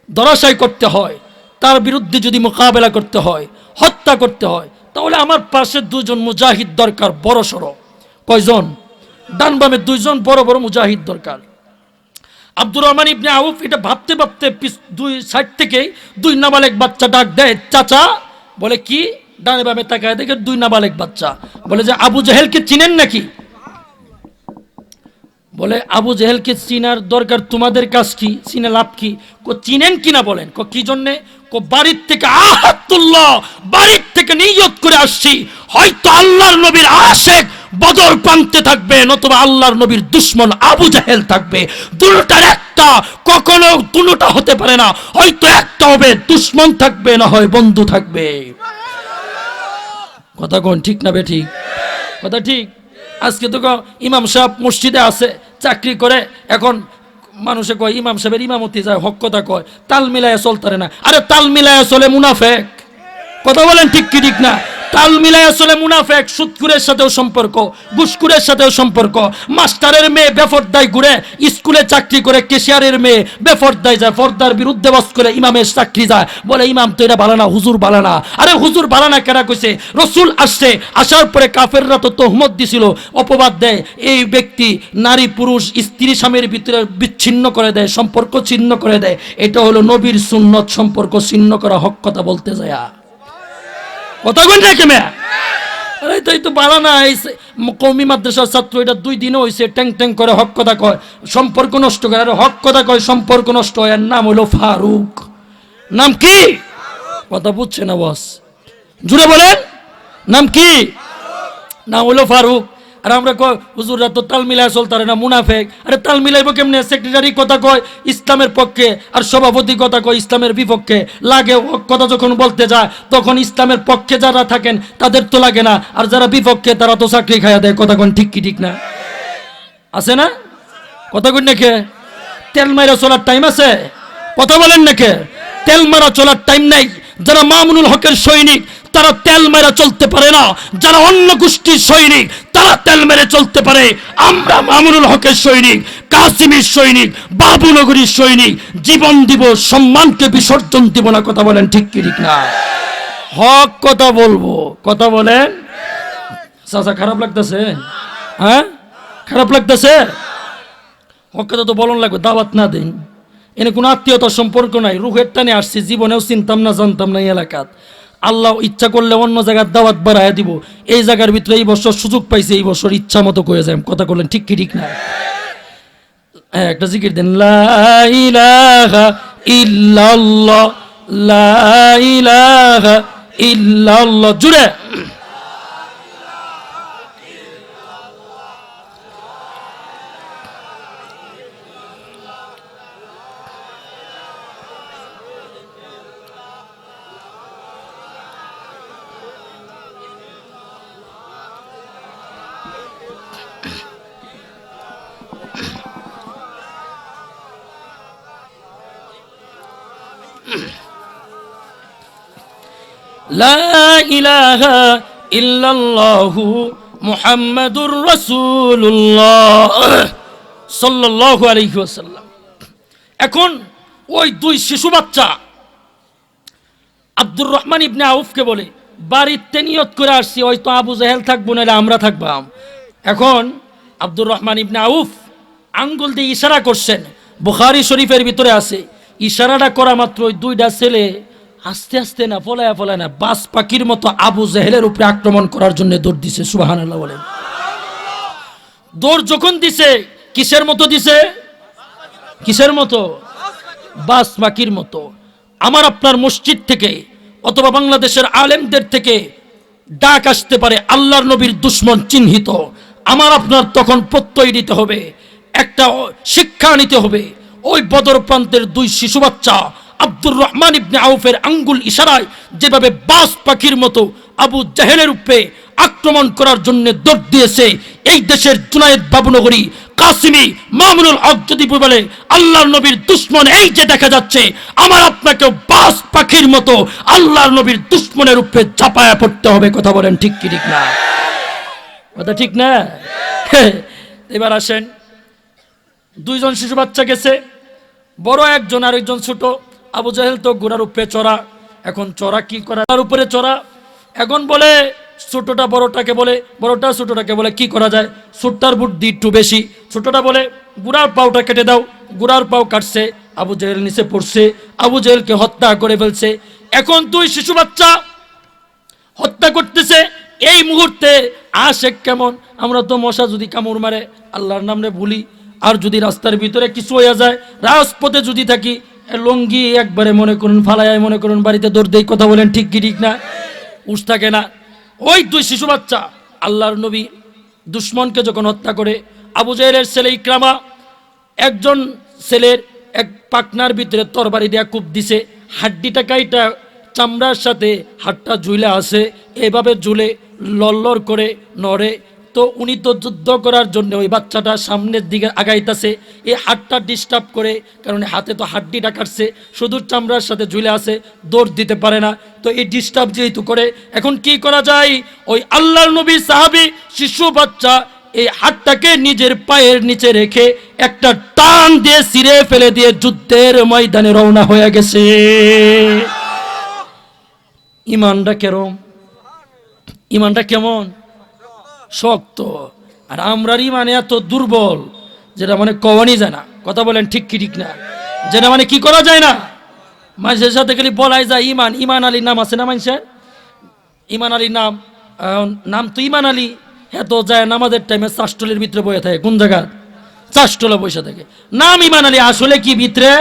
ধরাশায়ী করতে হয়, তার বিরুদ্ধে যদি মোকাবেলা করতে হয়, হত্যা করতে হয়, তাহলে আমার পাশে দুজন মুজাহিদ দরকার, বড় সড়ো। কয়জন? ডান বামে দুইজন বড় বড় মুজাহিদ দরকার। আব্দুর রহমান ইবনে আউফ এটা ভাবতে ভাবতে দুই সাইড থেকে দুই নাবালেগ বাচ্চা ডাক দেয়, চাচা। বলে কি? ডানে বামে তাকায় দেখে দুই নাবালেগ বাচ্চা। বলে যে আবু জাহেলকে চিনেন নাকি? বলে আবু জাহেলকে চিনার দরকার তোমাদের কাজ কি? চিনে লাভ কি? চিনেন কিনা বলেন। কি জন্যে? বাড়ির থেকে আহাতুল্লাহ, বাড়ির থেকে নিয়ত করে আসছি, হয়তো আল্লাহর নবীর আশেক বদর প্রান্তে থাকবে, নতুবা আল্লাহর নবীর দুশমন আবু জাহেল থাকবে। দুটোটার একটা, কখনো দুটোটা হতে পারে না। হয়তো একটা হবে, দুশমন থাকবে, না হয় বন্ধু থাকবে। কথা কোন ঠিক না বে ঠিক? কথা ঠিক। আজকে তো ইমাম সাহেব মসজিদে আছে, চাকরি করে, এখন মানুষে কয় ইমাম সাহেবের ইমামতি যায়, হক কথা কয়, তাল মিলায় চলতারে না। আরে তাল মিলায় চলে মুনাফেক। কথা বলেন ঠিক কি ঠিক না? তাল মিলাই আসলে মুনাফেক। সুদখোরের সাথেও সম্পর্ক, ঘুষখোরের সাথেও সম্পর্ক। মাস্টারের মেয়ে বেপরদায় ঘুরে, স্কুলে চাকরি করে। কেশিয়ারের মেয়ে বেপরদায় যায়, পর্দার বিরুদ্ধে বাস করে ইমামের চাকরি যায়, বলে ইমাম তো এটা ভালো না, হুজুর ভালো না। আরে হুজুর ভালো না কেনা কইছে? রসুল আসছে, আসার পরে কাফেররা তো তহমত দিছিল, অপবাদ দেয় এই ব্যক্তি নারী পুরুষ স্ত্রী স্বামীর ভিতরে বিচ্ছিন্ন করে দেয়, সম্পর্ক ছিন্ন করে দেয়। এটা হলো নবীর সুন্নত, সম্পর্ক ছিন্ন করা হক কথা বলতে যায়। কথা কই না কেমে? আরে তো এই তো বাড়া না, এই কওমি মাদ্রাসার ছাত্র, এটা 2 দিনও হইছে ট্যাং ট্যাং করে হক কথা কয়, সম্পর্ক নষ্ট করে। আরে হক কথা কয়, সম্পর্ক নষ্ট হয়। এর নাম হলো ফারুক। নাম কি? কথা বুঝছে না বস? জুড়ে বলেন, নাম কি? নাম হলো ফারুক। আর আমরা কয় হুজুররা তো তাল মিলায় চলতারে না, মুনাফেক। আরে তাল মিলাইবো কেমনে? সেক্রেটারি কথা কয় ইসলামের পক্ষে, আর সভাপতি কথা কয় ইসলামের বিপক্ষে। লাগে কথা যখন বলতে যায়, তখন ইসলামের পক্ষে যারা থাকেন তাদের তো লাগে না, আর যারা বিপক্ষে তারা তো চাকরি খাইয়া দেয়। কথা কোন ঠিক কি ঠিক না? আছে না? কথা কোন নাকি? তেল মাইরা চলার টাইম আছে? কথা বলেন নাকি? তেল মারা চলার টাইম নাই। যারা মামুনুল হকের সৈনিক তারা তেল মেরে চলতে পারে না, যারা অন্য গোষ্ঠীর সৈনিক তারা তেল মেরে চলতে পারে। আমরা মামুনুল হকের সৈনিক, কাসিমের সৈনিক, বাবুনগরীর সৈনিক। জীবন দিব, সম্মানকে বিসর্জন দিব না। কথা বলেন ঠিক কি ঠিক না? হক কথা বলবো। কথা বলেন। চাচা খারাপ লাগতেছে? হ্যাঁ খারাপ লাগতেছে? হক কথা তো বলন লাগবে, দাওয়াত না দিন। এনে কোনো আত্মীয়তার সম্পর্ক নাই, রুহের টানে আসছি, জীবনেও চিনতাম না জানতাম না এই এলাকাত। আল্লাহ ইচ্ছা করলে অন্য জায়গার দাওয়াত বাড়ায় দিব। এই জায়গার ভিতরে এই বছর সুযোগ পাইছে, এই বছর ইচ্ছা মতো করে যায়। কথা বলেন ঠিক কি ঠিক না? একটা জিকির দেন, লা ইলাহা ইল্লাল্লাহ, লা ইলাহা ইল্লাল্লাহ। জুড়ে লা ইলাহা ইল্লাল্লাহু মুহাম্মাদুর রাসূলুল্লাহ সাল্লাল্লাহু আলাইহি ওয়াসাল্লাম। এখন ওই 2 শিশু বাচ্চা আব্দুর রহমান ইবনে আউফকে বলে, বাড়িতে নিয়ত করে আসছি, হয়তো আবু জাহেল থাকবো না, আমরা থাকবাম। এখন আব্দুর রহমান ইবনে আউফ আঙ্গুল দিয়ে ইশারা করছেন, বুখারী শরীফের ভিতরে আছে। ইশারাটা করা মাত্র ওই 2টা ছেলে আস্তে আস্তে না, ফলায় ফলায় না, বাস পাখির মতো আবু জাহেলের উপরে আক্রমণ করার জন্য দৌড় দিছে। সুবহানাল্লাহ বলেন। দৌড় যখন দিছে, কিসের মতো দিছে? কিসের মতো? বাস পাখির মতো। আমার আপনার মসজিদ থেকে অথবা বাংলাদেশের আলেমদের থেকে ডাক আসতে পারে, আল্লাহর নবীর দুশমন চিহ্নিত। আমার আপনার তখন প্রত্যয় দিতে হবে, একটা শিক্ষা নিতে হবে। ওই বদর প্রান্তের 2 শিশু বাচ্চা আব্দুর রহমান ইবনে আউফের আঙ্গুল ইশারায় যেভাবে বাস পাখির মতো আবু জাহেলের উপরে আক্রমণ করার জন্য দৌড় দিয়েছে, এই দেশের জুনায়েদ বাবুনগরী কাসিমি মামুনুল হক যদি বলে আল্লাহর নবীর দুশমন এই যে দেখা যাচ্ছে, আমার আপনাকে বাস পাখির মতো আল্লাহর নবীর দুশমনের উপরে ঝাঁপায়া পড়তে হবে। কথা বলেন ঠিক কি ঠিক না? কথা ঠিক না? এবার আসেন, 2 জন শিশু বাচ্চা গেছে, বড় একজন আর একজন ছোট। আবু জাহেল তো ঘোড়ার উপরে চড়া। এখন চড়া কি করা, তার উপরে চড়া। এখন বলে ছোটটা বড়টাকে বলে, বড়টা ছোটটাকে বলে কি করা যায়? ছোটটার বুদ্ধি একটু বেশি। ছোটটা বলে গুড়ার পাওটা কেটে দাও। গুড়ার পাও কাটছে, আবু জাহেল নিচে পড়ছে, আবু জাহেলকে হত্যা করে ফেলছে। এখন 2 শিশু বাচ্চা হত্যা করতেছে। এই মুহূর্তে আশেক কেমন? আমরা তো মশা যদি কামড় মারে আল্লাহর নামে ভুলি, আর যদি রাস্তার ভিতরে কিছু হয়ে যায়, রাজপথে যদি থাকি, লঙ্গি একবারে মনে করুন ফালায়, মনে করুন বাড়িতে দৌড় দেই। কথা বলেন ঠিক কি ঠিক না? উস থাকে না। ওই 2 শিশু বাচ্চা আল্লাহর নবী দুশমনকে যখন হত্যা করে, আবু জাহেলের ছেলে ইকরামা একজন ছেলের এক পাকনার ভিতরে তরবারি দিয়া কূপ দিছে, হাড্ডিটা কাইটা চামড়ার সাথে হাড়টা ঝুলে আসে, এভাবে ঝুলে লল্লর করে নড়ে, তো উনি তো যুদ্ধ করার জন্য ওই বাচ্চাটা সামনের দিকে আগাইতেছে, এই হাতটা ডিস্টার্ব করে, কারণ হাতে তো হাড্ডিটা কাটছে, শুধু চামড়ার সাথে ঝুলে আছে, দৌড় দিতে পারে না। তো এই ডিস্টার্ব যেহেতু করে, এখন কি করা যায়? ওই আল্লাহর নবী সাহাবী শিশু বাচ্চা এই হাতটাকে নিজের পায়ের নিচে রেখে একটা টান দিয়ে ছিঁড়ে ফেলে দিয়ে যুদ্ধের ময়দানে রওনা হয়ে গেছে। ইমানটা কেরম? ইমানটা কেমন? শক্ত। আর আমরার ইমানে এত দুর্বল, যেটা মানে কওয়ানি যায় না। কথা বলেন ঠিক কি ঠিক না? যেটা মানে কি করা যায় না, মানুষের সাথে খালি বলাই যায় ইমান। ইমান আলীর নাম আছে না মানুষের? ইমান আলীর নাম, নাম তো ইমান আলী, হ্যাঁ তো যায় নামাজের টাইমে চাষটলের ভিতরে বসে থাকে। কোন জায়গা? চাষটলে বসে থাকে, নাম ইমান আলী। আসলে কি ভিতরে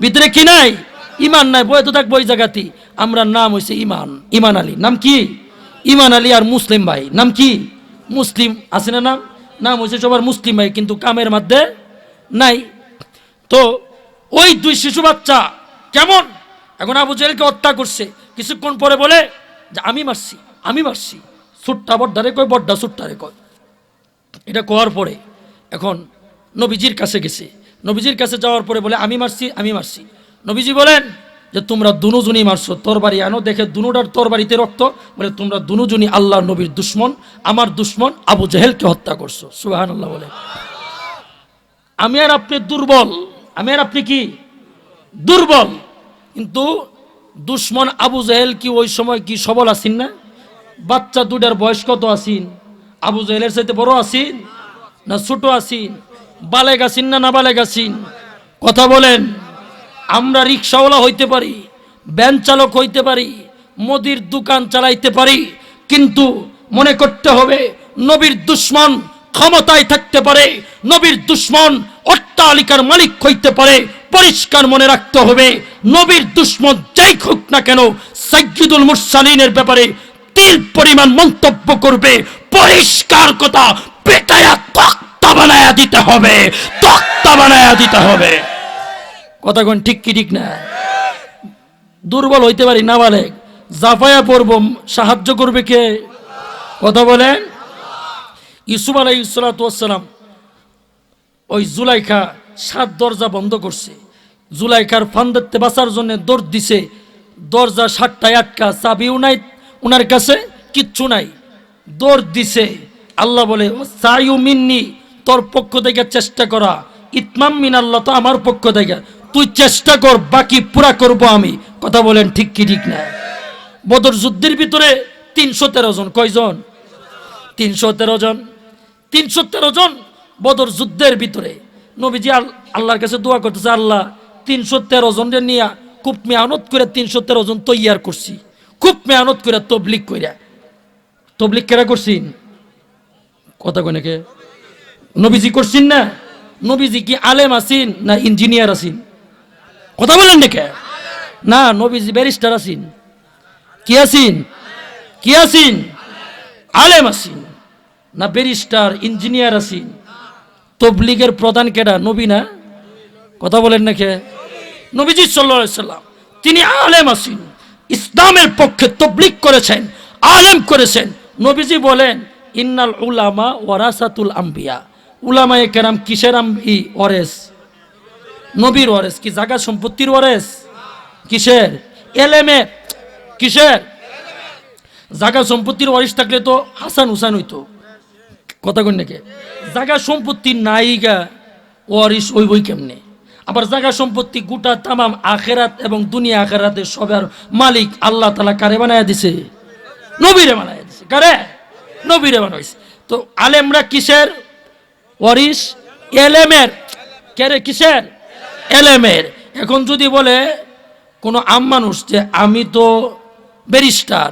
ভিতরে কি নাই? ইমান নাই, বই তো থাকবো ওই জায়গাতেই। আমরা নাম হয়েছে ইমান, ইমান আলী। নাম কি? ইমান আলী। আর মুসলিম ভাই নাম কি? মুসলিম। আছে না নাম? নাম হয়েছে সবার মুসলিম ভাই, কিন্তু কামের মধ্যে নাই। তো ওই দুই শিশু বাচ্চা কেমন এখন আবু জেহেলকে হত্যা করছে, কিছুক্ষণ পরে বলে যে আমি মারছি, আমি মারছি। সুট্টা বড্ডারে কয়, বড্ডা সুট্টারে কয়। এটা কোয়ার পরে এখন নবীজির কাছে গেছে। নবীজির কাছে যাওয়ার পরে বলে আমি মারছি, আমি মারছি। নবীজি বলেন যে তোমরা দুজনই মারছো, তরবারি আনো। দেখে দুটার তরবারিতে রক্ত। বলে তোমরা দুজনই আল্লাহর নবীর দুশ্মন, আমার দুশ্মন আবু জেহেলকে হত্যা করছো। সুবহানাল্লাহ বলে। আমি আর আপনি দুর্বল, আমি আর আপনি কি দুর্বল, কিন্তু দুশ্মন আবু জেহেল কি ওই সময় কি সবল আছেন না? বাচ্চা দুটার বয়স কত আছেন? আবু জেহেলের চাইতে বড় আছেন না ছোট আছেন? বালেগ আছেন না নাবালেগ আছেন? কথা বলেন। আমরা রিক্সাওয়ালা হইতে পারি, ভ্যান চালক হইতে পারি, মুদির দোকান চালাইতে পারি, কিন্তু মনে করতে হবে নবীর দুশ্মন ক্ষমতায় থাকতে পারে, নবীর দুশ্মন অট্টালিকার মালিক হইতে পারে। পরিষ্কার মনে রাখতে হবে, নবীর দুশ্মন যাই হোক না কেন, সাইয়্যিদুল মুরসালিনের ব্যাপারে তিল পরিমাণ মন্তব্য করবে, পরিষ্কার কথা, পেটায়া তক্তা বানায়া দিতে হবে, তক্তা বানায়া দিতে হবে। কথা কোন ঠিক কি ঠিক না? দুর্বল হইতে পারি, না বলে জাফায়া পড়ব, সাহায্য করবে কে? কথা বলেন। ইউসুফ আলাইহিস সালাতু ওয়াস সালাম ওই জুলাইখা 7 দরজা বন্ধ করছে, জুলাইখার ফান্দাতে বাঁচার জন্য দৌড় দিছে। দরজা 7টায় আটকা, চাবিও নাই উনার কাছে, কিচ্ছু নাই, দৌড় দিছে। আল্লাহ বলে সাইউ মিন্নি, তোর পক্ষ থেকে চেষ্টা করা, ইতমাম মিনাল্লাহ, তো আমার পক্ষ থেকে, তুই চেষ্টা কর, বাকি পুরা করব আমি। কথা বলেন ঠিক কি ঠিক না? বদর যুদ্ধের ভিতরে 313 জন। কয়জন? 313 জন। 313 জন বদর যুদ্ধের ভিতরে। নবীজি আল্লাহর কাছে দোয়া করতেছে, আল্লাহ 313 জনের নিয়ে খুব মেহনত করে 313 জন তৈয়ার করছি, খুব মেহনত করে তবলিগ কইরা। তবলিগ কেরা করছেন? কথা কয় নাকি? নবীজি করছেন না? নবীজি কি আলেম আছেন না ইঞ্জিনিয়ার আছেন? কথা বলেন নাকি? না, নবীজি ব্যারিস্টার আছেন। কি আছেন? কি আছেন? আলেম আছেন না ব্যারিস্টার, ইঞ্জিনিয়ার আছেন? তবলিগের প্রধান কেডা? নবী না? কথা বলেন নাকি? নবীজি সাল্লাল্লাহু আলাইহি সাল্লাম তিনি আলেম আছেন, ইসলামের পক্ষে তবলিগ করেছেন, আলেম করেছেন। নবীজি বলেন ইন্নাল উলামা ওয়ারাসাতুল আম্বিয়া। উলামায়ে কেরাম কিসের ওয়ারেস? নবীর ওয়ারেস। কি জায়গা সম্পত্তির ওয়ারেস? কিসের? এলেমের। কিসের? জায়গা সম্পত্তির ওয়ারিস থাকলে তো হাসান হুসান হইতো। কথা কই নাকি? জায়গা সম্পত্তি নাইগা ওয়ারিস ওই বই কেমনে? আবার জায়গা সম্পত্তি গোটা তামাম আখেরাত এবং দুনিয়া আখেরাতের সবার মালিক আল্লাহ তাআলা কারে বানায়া দিছে? নবীরে বানায়া দিছে। কারে? নবীরে বানাইছে। তো আলেমরা কিসের ওয়ারিস? এলেমের। কেরে? কিসের? এলেমের। এখন যদি বলে কোনো আম মানুষ যে আমি তো ব্যারিস্টার,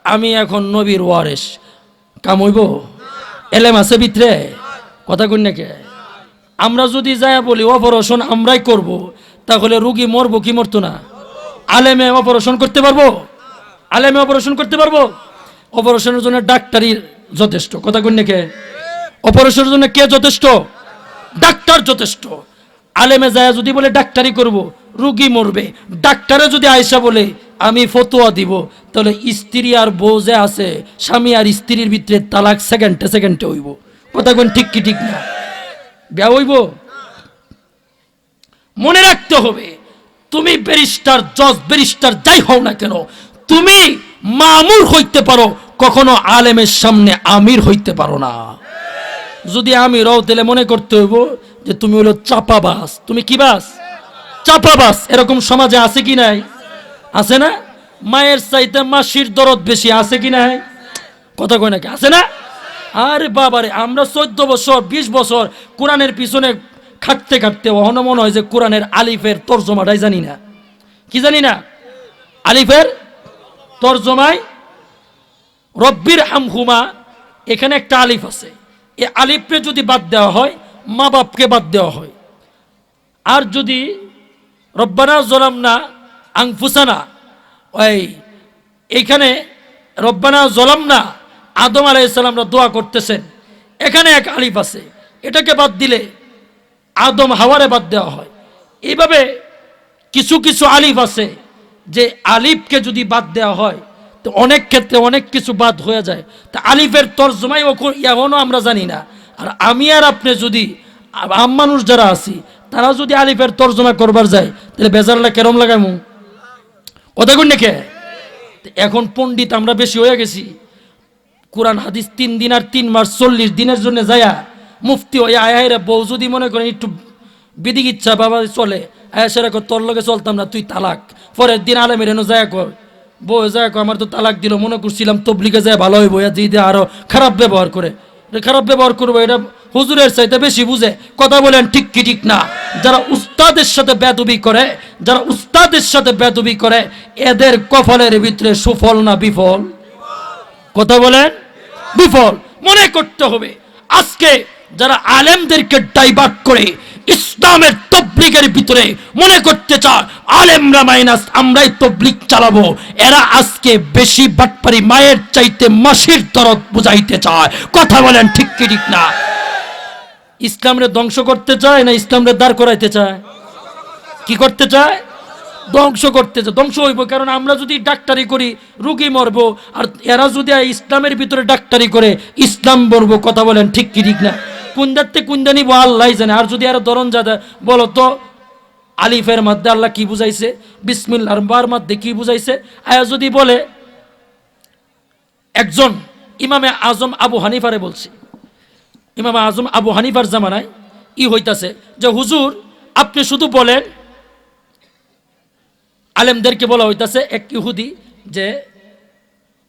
আমি এখন নবীর ওয়ারিস, কাম হইব? এলেম আছে ভিতরে? কথা কই নাকি? আমরা যদি যাই বলি অপারেশন আমরাই করব, তাহলে রুগী মরবো কি মরতো না? আলেমে অপারেশন করতে পারবো? আলেমে অপারেশন করতে পারবো? অপারেশনের জন্য ডাক্তারই যথেষ্ট। কথা কই নাকি? অপারেশনের জন্য কে যথেষ্ট? ডাক্তার যথেষ্ট। আলেমে যায় যদি বলে ডাক্তারি করব, রুগী মরবে। ডাক্তারে যদি আয়সা বলে আমি ফতোয়া দিব, তাহলে স্ত্রী আর বউ যে আছে, স্বামী আর স্ত্রীর ভিতরে তালাক সেকেন্ডে সেকেন্ডে হইব। কথা কোন ঠিক কি ঠিক না? বিয়া হইব? মনে রাখতে হবে, তুমি ব্যারিস্টার, জজ, ব্যারিস্টার যাই হও না কেন, তুমি মামুর হইতে পারো, কখনো আলেমের সামনে আমির হইতে পারো না। যদি আমির হও তাহলে মনে করতে হইব যে তুমি হলো চাপাবাস। তুমি কি বাস? চাপাবাস। এরকম সমাজে আছে কি নাই? আছে না? মায়ের চাইতে মাসির দরদ বেশি, আছে কি নাই? কথা কয় নাকি? আছে না? আরে বাবারে, আমরা 14 বছর 20 বছর কোরআনের পিছনে খাটতে খাটতে অহন মনে হয় যে কোরআনের আলিফের তর্জমাটাই জানি না। কি জানি না? আলিফের তর্জমায় রব্বির হামহুমা, এখানে একটা আলিফ আছে, এই আলিফে যদি বাদ দেওয়া হয়, মা বাপকে বাদ দেওয়া হয়। আর যদি রব্বানা জলামনা আনফুসানা, ওই এইখানে রব্বানা জলামনা, আদম আলাইহিস সালামরা দোয়া করতেছেন, এখানে এক আলিফ আছে, এটাকে বাদ দিলে আদম হাওয়ারে বাদ দেওয়া হয়। এইভাবে কিছু কিছু আলিফ আছে যে আলিফকে যদি বাদ দেওয়া হয় তো অনেক ক্ষেত্রে অনেক কিছু বাদ হয়ে যায়। তা আলিফের তর্জমাই এখনও আমরা জানি না। আর আমি আর আপনি যদি, আম মানুষ যারা আছি, তারা যদি আলিফের তর্জমা করবার যায়, তাহলে বেজারটা কেরম লাগামু? কথা কোন নাকি? এখন পণ্ডিত আমরা বেশি হয়ে গেছি, কোরআন হাদিস 3 দিন আর 3 মাস 40 দিনের জন্য যায়া মুফতি হয়ে আয়ারে বউ যদি মনে করেন একটু বিদিক ইচ্ছা বাবা চলে, আয়া সেরা তোর লগে চলতাম না, তুই তালাক। পরের দিন আলেমের এনে যায় কয়, বউ যায় কয় আমার তো তালাক দিল, মনে করছিলাম তবলিগে যায় ভালো হইব, যে আরো খারাপ ব্যবহার করে। খারাপ ব্যবহার করবো, এটা হুজুরের চাইতে বেশি বুঝে। কথা বলেন ঠিক কি ঠিক না? যারা উস্তাদের সাথে বেয়াদবি করে, যারা উস্তাদের সাথে বেয়াদবি করে, এদের কপালের ভিতরে সুফল না বিফল? কথা বলেন বিফল। মনে করতে হবে, আজকে যারা আলেমদেরকে ডাইভার্ট করে ইসলামের তবলিগের ভিতরে মনে করতে চায় আলেমরা মাইনাস আমরাই তবলিগ চালাবো, এরা আজকে বেশি বাটপারি, মায়ের চাইতে মাসির দরদ বুঝাইতে চায়। কথা বলেন ঠিক কি ঠিক না? ইসলামরে ধ্বংস করতে চায় না ইসলামরে দাঁড় করাইতে চায়? কি করতে চায়? ধ্বংস করতে চায়। ধ্বংস হইব, কারণ আমরা যদি ডাক্তারি করি রুগী মরবো, আর এরা যদি ইসলামের ভিতরে ডাক্তারি করে ইসলাম মরবো। কথা বলেন ঠিক কি ঠিক না? কুন্দাতে কুন্দা নিব আল্লাহ জানে। আর যদি আরো ধরন যাদা বলো তো, আলিফের মধ্যে আল্লাহ কি বুঝাইছে, বিসমিল্লাহর বার মধ্যে কি বুঝাইছে? আয়া যদি বলে, একজন ইমামে আজম আবু হানিফারে বলছে, ইমামে আজম আবু হানিফার জামানায় হইতাছে যে হুজুর আপনি শুধু বলেন, আলেমদেরকে বলা হইতাছে এক ইহুদি, যে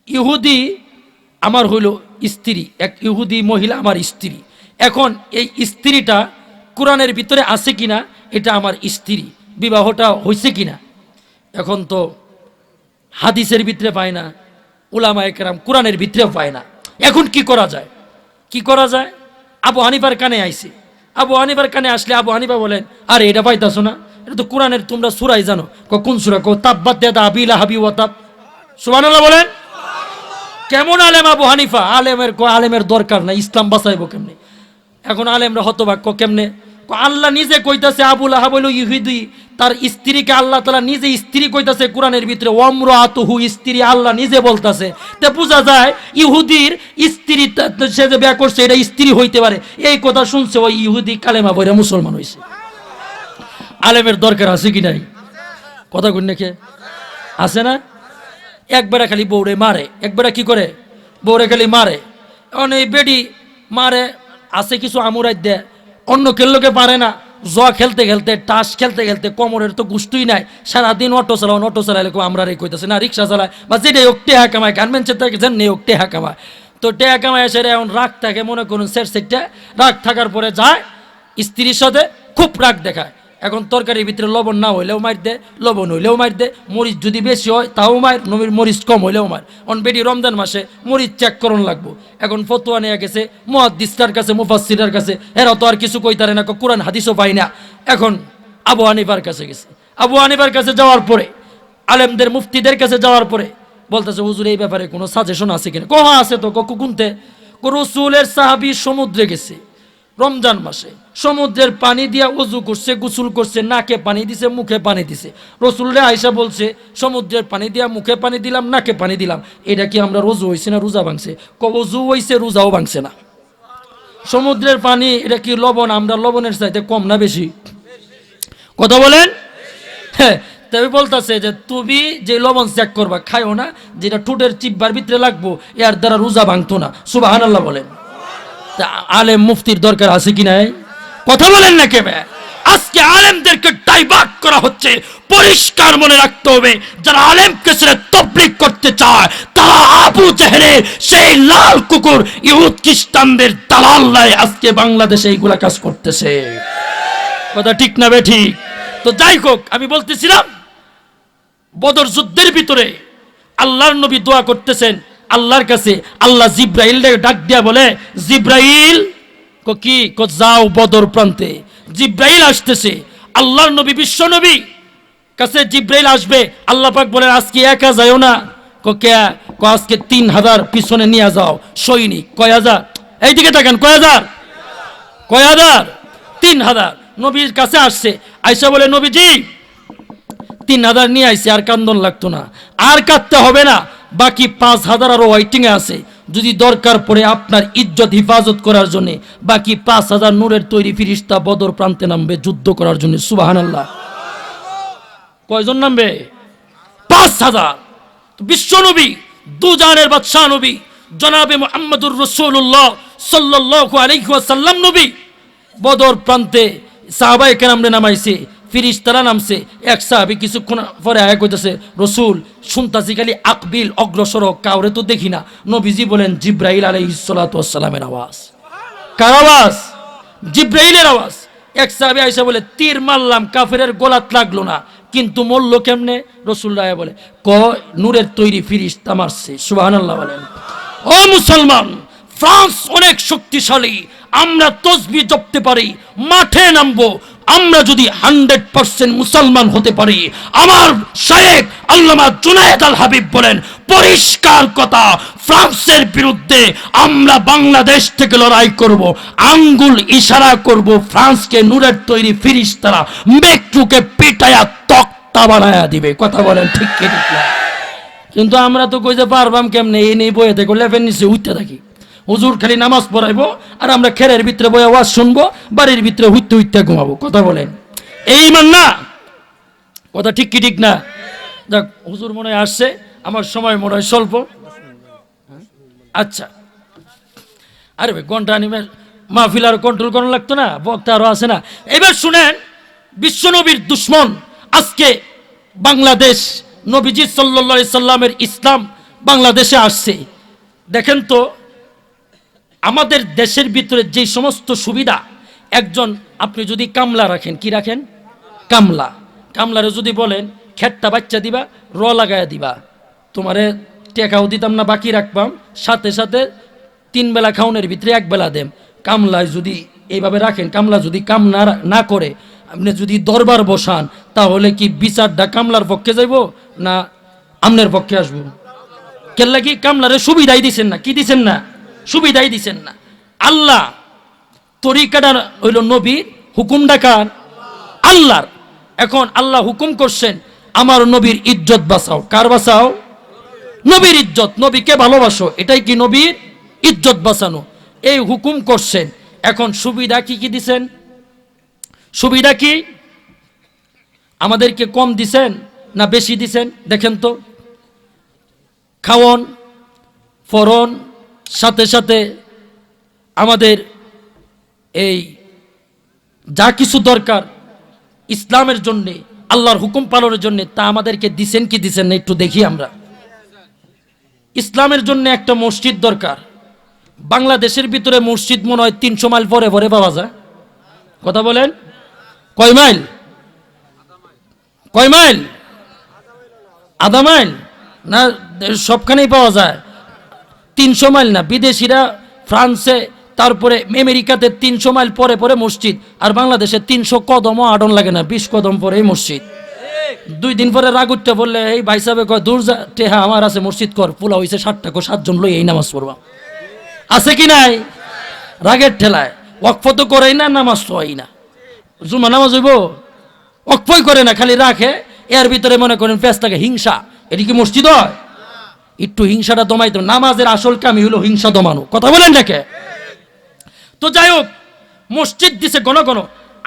ইহুদি আমার হইল স্ত্রী, এক ইহুদি মহিলা আমার স্ত্রী। এখন এই স্ত্রীটা কোরআনের ভিতরে আছে কিনা, এটা আমার স্ত্রী, বিবাহটা হয়েছে কিনা। এখন তো হাদিসের ভিতরে পায় না, উলামায়ে কেরাম কোরআনের ভিতরেও পায় না। এখন কি করা যায়? কি করা যায়? আবু হানিফার কানে আইছে। আবু হানিফার কানে আসলে আবু হানিফা বলেন, আরে এটা পাইতাছো না, এটা তো কোরআনের, তোমরা সূরাই জানো। কোন সূরা? তাব্বাত ইয়াদা আবি লাহাবি ওয়া তাব। সুবহানাল্লাহ বলেন। কেমন আলেম আবু হানিফা? আলেমের দরকার নাই, ইসলাম বাঁচাইবো কেমনে? এখন আলেমরা হতবাক্য কেমনে? আল্লাহ নিজে কইতাছে আবু লাহাব হইল ইহুদি, তার স্ত্রীকে আল্লাহ তাআলা নিজে স্ত্রী কইতাছে কোরআনের ভিতরে, ওয়ামরাতুহু, স্ত্রী আল্লাহ নিজে বলতাছে। তে বোঝা যায় ইহুদির স্ত্রী সে যে বিয়ে করছে এটা স্ত্রী হইতে পারে। এই কথা শুনছে ওই ইহুদি কালেমা পড়ে মুসলমান হইছে। আলেমের দরকার আছে কি নাই? কথা কই নাকি? আছে না? একবারে খালি বউরে মারে, একবারে কি করে? বউরে খালি মারে। এখন এই বেডি মারে, আছে কিছু আমুরাই দেয়, অন্য খেললোকে পারে না। জোয়া খেলতে খেলতে, টাস খেলতে খেলতে কোমরের তো গুষ্টই নাই, সারাদিন অটো চালাইলে আমরা রে কইতেছে না, রিক্সা চালায় বা যেটাই হোক টেহা কামায়, গার্মেন্টসের থেকে যেন নেই হোক টেহা কামায়। তো টেহা কামায় এসে এখন রাগ থাকে, মনে করুন সেটটা রাগ থাকার পরে যায় স্ত্রীর সাথে খুব রাগ দেখায়। এখন তরকারির ভিতরে লবণ না হইলেও মার দে, লবণ হইলেও মার দে, মরিচ যদি বেশি হয় তাও মার, মরিচ কম হইলেও মার। অন বেডি রমজান মাসে মরিচ চেক করন লাগবো। এখন ফতোয়া নিয়ে গেছে মুহাদ্দিসদের কাছে, মুফাসসিরের কাছে, এরা তো আর কিছু কইতারে না, কোরআন হাদিসও পাই না। এখন আবু হানিফার কাছে গেছে। আবু হানিফার কাছে যাওয়ার পরে, আলেমদের মুফতিদের কাছে যাওয়ার পরে বলতেছে, হুজুর এই ব্যাপারে কোনো সাজেশন আছে কিনা? কহা আছে তো। কোনতে? রাসূলের সাহাবী সমুদ্রে গেছে, রমজান মাসে সমুদ্রের পানি দিয়া ওযু করছে, গোসল করছে, নাকে পানি দিছে, মুখে পানি দিছে। রসুলরে আয়েশা বলছে, সমুদ্রের পানি দিয়া মুখে পানি দিলাম, নাকে পানি দিলাম, এটা কি আমরা রোজু হইছে না রোজা ভাঙছে? ওযু হইছে, রোজাও ভাঙছে না। সমুদ্রের পানি এটা কি লবণ? আমরা লবণের চাইতে কম না বেশি? কথা বলেন। হ্যাঁ, তবে বলতেছে যে তুমি যে লবণ চেক করবা, খাইও না, যেটা ঠোঁটের চিব্বার ভিতরে লাগবো, এর দ্বারা রোজা ভাঙতো না। সুবহানাল্লাহ বলেন। আলেম মুফতির দরকার আছে কি নাই? কথা বলেন না কেবে? আজকে আলেমদেরকে ডাইভার্ট করা হচ্ছে। পরিষ্কার মনে রাখতে হবে, যারা আলেমকে ছেড়ে তাবলীগ করতে চায় তারা আবু জেহেলের সেই লাল কুকুর ইহুদ খ্রিস্টানদের দালাল্লায় আজকে বাংলাদেশে এইগুলা কাজ করতেছে। কথা ঠিক না বে ঠিক? তো যাই হোক, আমি বলতেছিলাম বদর যুদ্ধের ভিতরে আল্লাহর নবী দোয়া করতেছেন আল্লাহর কাছে। আল্লাহ জিব্রাইলকে ডাক দিয়া বলে, জিব্রাইল কি যাও বদর প্রান্তে। জিব্রাইল আসতেছে, আল্লাহর নবী বিশ্ব নবী কাছে জিব্রাইল আসবে। আল্লাহ পাক বলেন আজকে একা যাও না। আজকে 3000 পিছনে নিয়ে যাও সৈনিক। কয় হাজার? এইদিকে দেখেন, কয় হাজার? 3000 নবীর কাছে আসছে। আয়েশা বলে, নবীজি 3000 নিয়ে আইছে, আর কান্দন লাগতো না, আর কাঁদতে হবে না, বাকি 5000 আরো ওয়াইটিং এ আছে। যদি দরকার পড়ে আপনার ইজ্জত হিফাজত করার জন্য বাকি 5000 নূরের তৈরি ফিরিস্তা বদর প্রান্তে নামবে যুদ্ধ করার জন্য। সুবহানাল্লাহ। কয়জন নামবে? 5000। বিশ্ব নবী, দুজানের বাদশাহ নবী জনাবে মুহাম্মদুর রাসূলুল্লাহ সাল্লাল্লাহু আলাইহি ওয়াসাল্লাম নবী বদর প্রান্তে সাহাবায়ে কেরামরে নামাইছে, ফিরিস্তারা নামছে। এক সাহাবী কিছুক্ষণ পরে আয়া কইতেছে, রসুল শুনতাছি খালি আকবিল, অগ্রসর, কাউরে তো দেখি না। নবীজি বলেন, জিব্রাইল আলাইহিস সালাতু ওয়াস সালামের আওয়াজ। কার আওয়াজ? জিব্রাইলের আওয়াজ। এক সাহাবী আয়েশা বলে, তীর মারলাম, কাফেরের গোলাত লাগলো না, কিন্তু মরল কেমনে? রাসূলুল্লাহ বলে, নূরের তৈরি ফিরিস্তা মারছে। সুবহানাল্লাহ বলেন। ও মুসলমান, ফ্রান্স অনেক শক্তিশালী, আমরা তসবিহ জপতে পারি, মাঠে নামবো। আমরা যদি 100% মুসলমান হতে পারি, আমার শায়েখ আল্লামা জুনায়েদ আল হাবিব বলেন পরিষ্কার কথা, ফ্রান্সের বিরুদ্ধে আমরা বাংলাদেশ থেকে লড়াই করব, আঙ্গুল ইশারা করব, ফ্রান্সকে নূরের তৈরি ফিরিস্তারা মেট্রোকে পিটায়া তক্তা বানায়া দিবে। কথা বলেন ঠিক কি ঠিক না? কিন্তু আমরা তো কইতে পারবাম কেমনে? এই নেই বইতে করলে ফের নিচে উঠতে থাকি। হুজুর খালি নামাজ পড়াইবো আর আমরা খেরের ভিতরে বইয়া ওয়াজ শুনবো, বাড়ির ভিতরে হুইতে হুইতে ঘুমাবো। কথা বলেন, এই মান না? কথা ঠিক কি ঠিক না? যাক, হুজুর মনে হয় আসছে, আমার সময় মনে হয় স্বল্প। আচ্ছা, আরে ভাই ঘন্টা আনিমে মাহফিল আর কন্ট্রোল করানো লাগতো না, বক্তা আরো আছে না। এবার শুনেন, বিশ্বনবীর দুশ্মন আজকে বাংলাদেশ, নবীজি সাল্লাল্লাহু আলাইহি সাল্লামের ইসলাম বাংলাদেশে আসছে। দেখেন তো, আমাদের দেশের ভিতরে যে সমস্ত সুবিধা, একজন আপনি যদি কামলা রাখেন, কি রাখেন? কামলা। কামলারে যদি বলেন খেটটা বাচ্চা দিবা, র লাগাইয়া দিবা, তোমারে টেকাও দিতাম না, বাকি রাখবাম, সাথে সাথে 3 বেলা খাওনের ভিতরে 1 বেলা দেম। কামলায় যদি এইভাবে রাখেন, কামলা যদি কাম না করে, আপনি যদি দরবার বসান, তাহলে কি বিচারটা কামলার পক্ষে যাইব না আমনের পক্ষে আসবো? কেল্লা কি কামলারে সুবিধাই দিছেন না? কি দিছেন না? সুবিধাই দিছেন না। আল্লাহ তরিকাটা হইল নবীর, হুকুমটা কার? আল্লাহর। এখন আল্লাহ হুকুম করছেন, আমার নবীর ইজ্জত বাঁচাও। কার বাঁচাও? নবীর ইজ্জত। নবীকে ভালোবাসো, এটাই কি নবীর ইজ্জত বাঁচানো? এই হুকুম করছেন। এখন সুবিধা কি কি দিছেন? সুবিধা কি আমাদেরকে কম দিছেন না বেশি দিছেন? দেখেন তো, খাওয়ন, ফরন, সাথে সাথে আমাদের এই যা কিছু দরকার ইসলামের জন্য, আল্লাহর হুকুম পালনের জন্য, তা আমাদেরকে দিছেন কি দিছেন না একটু দেখি আমরা। ইসলামের জন্য একটা মসজিদ দরকার। বাংলাদেশের ভিতরে মসজিদ মনে হয় 300 মাইল পরে পরে পাওয়া যায়। কথা বলেন, কয় মাইল? কয় মাইল? আধা মাইল না, সবখানেই পাওয়া যায়। 300 মাইল না, বিদেশিরা ফ্রান্সে, তারপরে আমেরিকাতে 300 মাইল পরে পরে মসজিদ, আর বাংলাদেশে 300 কদমও আডন লাগে না, 20 কদম পরে মসজিদ। 2 দিন পরে রাগুটটা বললে, এই ভাই সাহেব কয় দূর যা, টেহা আমার আছে, মসজিদ কর, পোলা হয়েছে 60 টাকা, 7 জন লই এই নামাজ পড়বা। আছে কি নাই? রাগের ঠেলায় ওয়াকফ তো করেই না, নামাজ তো হয় না, জুমা নামাজ হইব, ওয়াকফই করে না, খালি রাখে। এর ভিতরে মনে করেন ফেরেশতাকে হিংসা, এটি কি মসজিদ হয়? একটু হিংসাটা দমাইতো। নামাজের আসল কামই হলো হিংসা দমানো, কথা বলেন নাকি? তো যাই হোক, মসজিদ দিছে ঘন ঘন,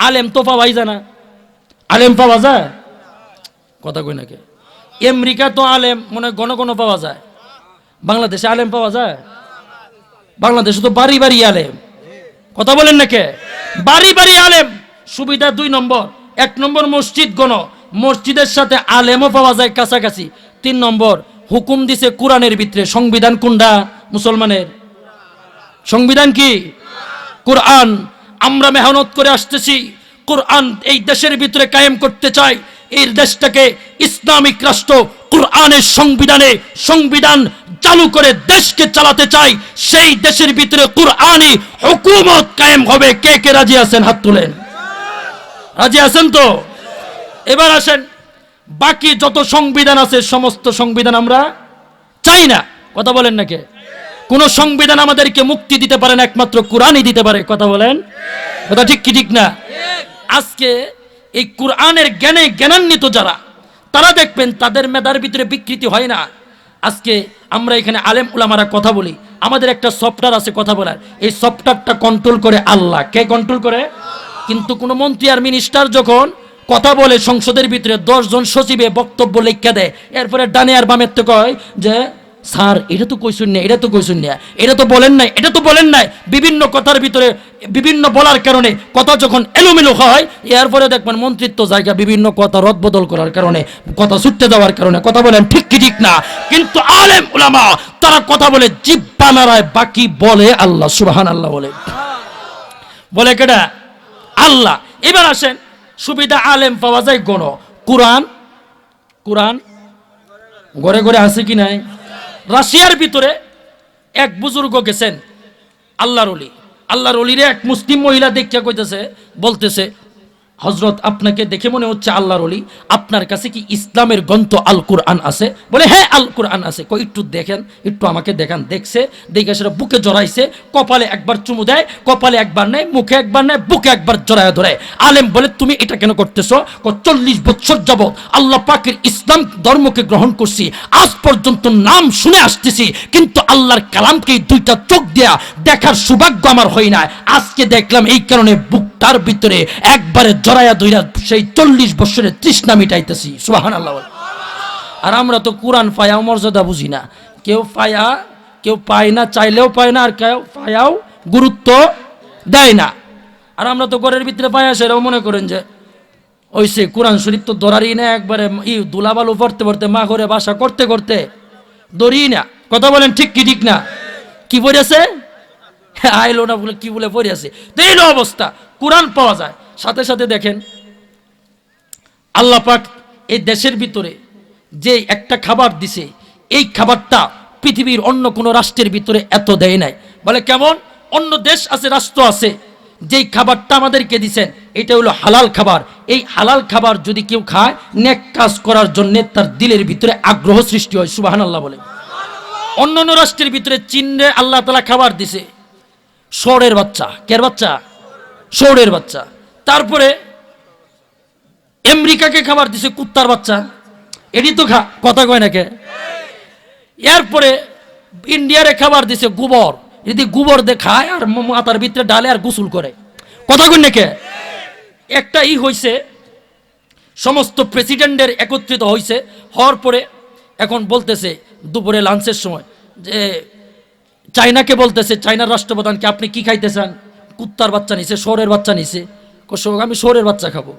আলেম তো পাওয়াই যায় না। আলেম পাওয়া যায়? কথা কই নাকি? আমেরিকা তো আলেম মনে ঘন ঘন পাওয়া যায়, বাংলাদেশে আলেম পাওয়া যায়? বাংলাদেশে তো বাড়ি বাড়ি আলেম, কথা বলেন নাকি? বাড়ি বাড়ি আলেম। সুবিধা 2 নম্বর, 1 নম্বর মসজিদ গণ, মসজিদের সাথে আলেমও পাওয়া যায় কাছাকাছি। 3 নম্বর হুকুম দিছে কোরআনের ভিতরে। সংবিধান কোনটা মুসলমানের? সংবিধান কি? কোরআন। আমরা মেহনত করে আসতেছি, কোরআন এই দেশের ভিতরে কায়েম করতে চাই। এই দেশটাকে ইসলামিক রাষ্ট্র কোরআনের সংবিধানে সংবিধান চালু করে দেশকে চালাতে চাই। সেই দেশের ভিতরে কোরআনই হুকুমত কায়েম হবে। কে কে রাজি আছেন? হাত তুলেন। রাজি আছেন তো? এবার আসেন, বাকি যত সংবিধান আছে সমস্ত সংবিধান আমরা চাই না, কথা বলেন নাকি? কোন সংবিধান আমাদেরকে মুক্তি দিতে পারে না, একমাত্র কোরআনই দিতে পারে, কথা বলেন? কথা ঠিক কি ঠিক না? আজকে এই কোরআনের জ্ঞানে জ্ঞানান্বিত যারা, তারা দেখবেন তাদের মেধার ভিতরে বিকৃতি হয় না। আজকে আমরা এখানে আলেম উলামারা কথা বলি, আমাদের একটা সফটওয়্যার আছে কথা বলার, এই সফটওয়্যারটা কন্ট্রোল করে আল্লাহ। কে কন্ট্রোল করে? কিন্তু কোন মন্ত্রী আর মিনিস্টার যখন কথা বলে সংসদের ভিতরে, 10 জন সচিবে বক্তব্য লিখে দেয়, এরপরে ডানে আর বামের তো কয় যে স্যার এটা তো কইসুন না, এটা তো কইসুন না, এটা তো বলেন নাই, এটা তো বলেন নাই। বিভিন্ন কথার ভিতরে বিভিন্ন বলার কারণে কথা যখন এলোমেলো হয়, এরপরে দেখবেন মন্ত্রিত্ব জায়গা বিভিন্ন কথা রদবদল করার কারণে, কথা ছুটতে যাওয়ার কারণে, কথা বলেন ঠিক কি ঠিক না? কিন্তু আলেম উলামা তারা কথা বলে জিহ্বা নাড়ায়, বাকি বলে আল্লাহ, সুবহানাল্লাহ বলে। বলে কেডা? আল্লাহ। এবার আসেন, সুবিধা আলেম পাওয়া যায় গণ, কোরআন কোরআন ঘরে ঘরে আছে কি নাই? রাশিয়ার ভিতরে এক বুজুর্গ গেছেন, আল্লাহর ওলি। আল্লাহর ওলিরে এক মুসলিম মহিলা দেখে কইতেছে, বলতেছে, হযরত আপনাকে দেখে মনে হচ্ছে আল্লাহর ওলি, আপনার কাছে কি ইসলামের গ্রন্থ আল কোরআন আছে? বলে হ্যাঁ আল কোরআন আছে। কই একটু দেখেন, একটু আমাকে দেখান। দেখছে, দেখে সেটা বুকে জড়াইছে, কপালে একবার চুমু দেয়, কপালে একবার নেয়, মুখে একবার নেয়, বুকে একবার জড়ায় ধরে। আলেম বলে তুমি এটা কেন করতেছো? 40 বছর যাবত আল্লাহ পাকের ইসলাম ধর্মকে গ্রহণ করছি, আজ পর্যন্ত নাম শুনে আসতেছি, কিন্তু আল্লাহর কালামকে 2টা চোখ দেয়া দেখার সৌভাগ্য আমার হয় না। আজকে দেখলাম, এই কারণে বুকটার ভিতরে একবারে জড়ায়া ধইরা সেই 40 বছরের তৃষ্ণা মিটাইতেছি, সুবহানাল্লাহ। আর আমরা তো কোরআন পায়াও মর্যাদা বুঝি না, কেউ পায়া কেউ পায় না, চাইলেও পায় না, আর কেউ পায়াও গুরুত্ব দেয় না। আর আমরা তো ঘরের ভিতরে পায়া সেটাও মনে করেন যে ওইসে কোরআন শরীফ তো ধরারই না, একবারে দুলাবালু পড়তে পড়তে মা করে বাসা করতে করতে ধরি না, কথা বলেন ঠিক কি ঠিক না? কি পড়েছে? আইলো না বলে কি বলে পড়েছে। তো এই অবস্থা, কোরআন পাওয়া যায়। সাথে সাথে দেখেন আল্লাহ পাক এই দেশের ভিতরে যে একটা খাবার দিছে, এই খাবারটা পৃথিবীর অন্য কোনো রাষ্ট্রের ভিতরে এত দেয় নাই। বলে কেমন? অন্য দেশ আছে, রাষ্ট্র আছে, যেই খাবারটা আমাদেরকে দিছেন এটা হলো হালাল খাবার। এই হালাল খাবার যদি কেউ খায়, নেক কাজ করার জন্য তার দিলের ভিতরে আগ্রহ সৃষ্টি হয়, সুবহানাল্লাহ বলে। অন্য অন্য রাষ্ট্রের ভিতরে চীনে আল্লাহ তাআলা খাবার দিছে শুয়োরের বাচ্চা। কের বাচ্চা? শুয়োরের বাচ্চা। তারপরে আমেরিকাকে খাবার দিছে কুত্তার বাচ্চা, এটি তো কথা কয় নাকি? এরপরে ইন্ডিয়ারে খাবার দিছে গোবর, যদি গোবর দিয়ে খায় আর মাথার ভিতরে ডালে আর গোসল করে, কথা কয় নাকি? একটা হইছে, সমস্ত প্রেসিডেন্টের একত্রিত হইছে, হওয়ার পরে এখন বলতেছে দুপুরে লাঞ্চের সময় যে চায়নাকে বলতেছে, চায়নার রাষ্ট্রপ্রধানকে, আপনি কি খাইতে চান? কুত্তার বাচ্চা নিছে, শুয়োরের বাচ্চা নিছে। আমি শুয়োরের বাচ্চা খাবো।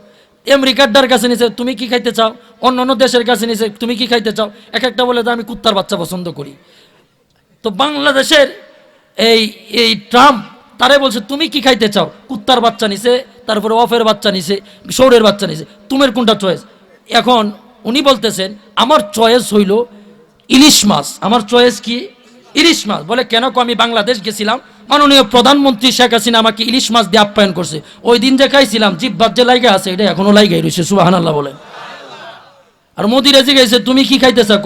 আমেরিকার কাছে নিছে, তুমি কি খাইতে চাও? অন্য অন্য দেশের কাছে নিছে, তুমি কি খাইতে চাও? এক একটা বলে যে আমি কুত্তার বাচ্চা পছন্দ করি। তো বাংলাদেশের এই ট্রাম্প তারে বলছে তুমি কি খাইতে চাও? কুত্তার বাচ্চা নিছে, তারপরে অফের বাচ্চা নিছে, শুয়োরের বাচ্চা নিছে, তোমার কোনটা চয়েস? এখন উনি বলতেছেন আমার চয়েস হইল ইলিশ মাছ। আমার চয়েস কি? ইলিশ মাছ। বলে কেন? আমি বাংলাদেশ গেছিলাম, মাননীয় প্রধানমন্ত্রী শেখ হাসিনা আমাকে ইলিশ মাছ দিয়ে আপ্যায়ন করছে, ওই দিন যে খাইছিলাম জিহ্বার যে লাইগা আছে এটা এখনো লাইগাই রয়েছে, সুবহানাল্লাহ বলে। আর মোদি রেজে গেছে, তুমি কি খাইতে চাও?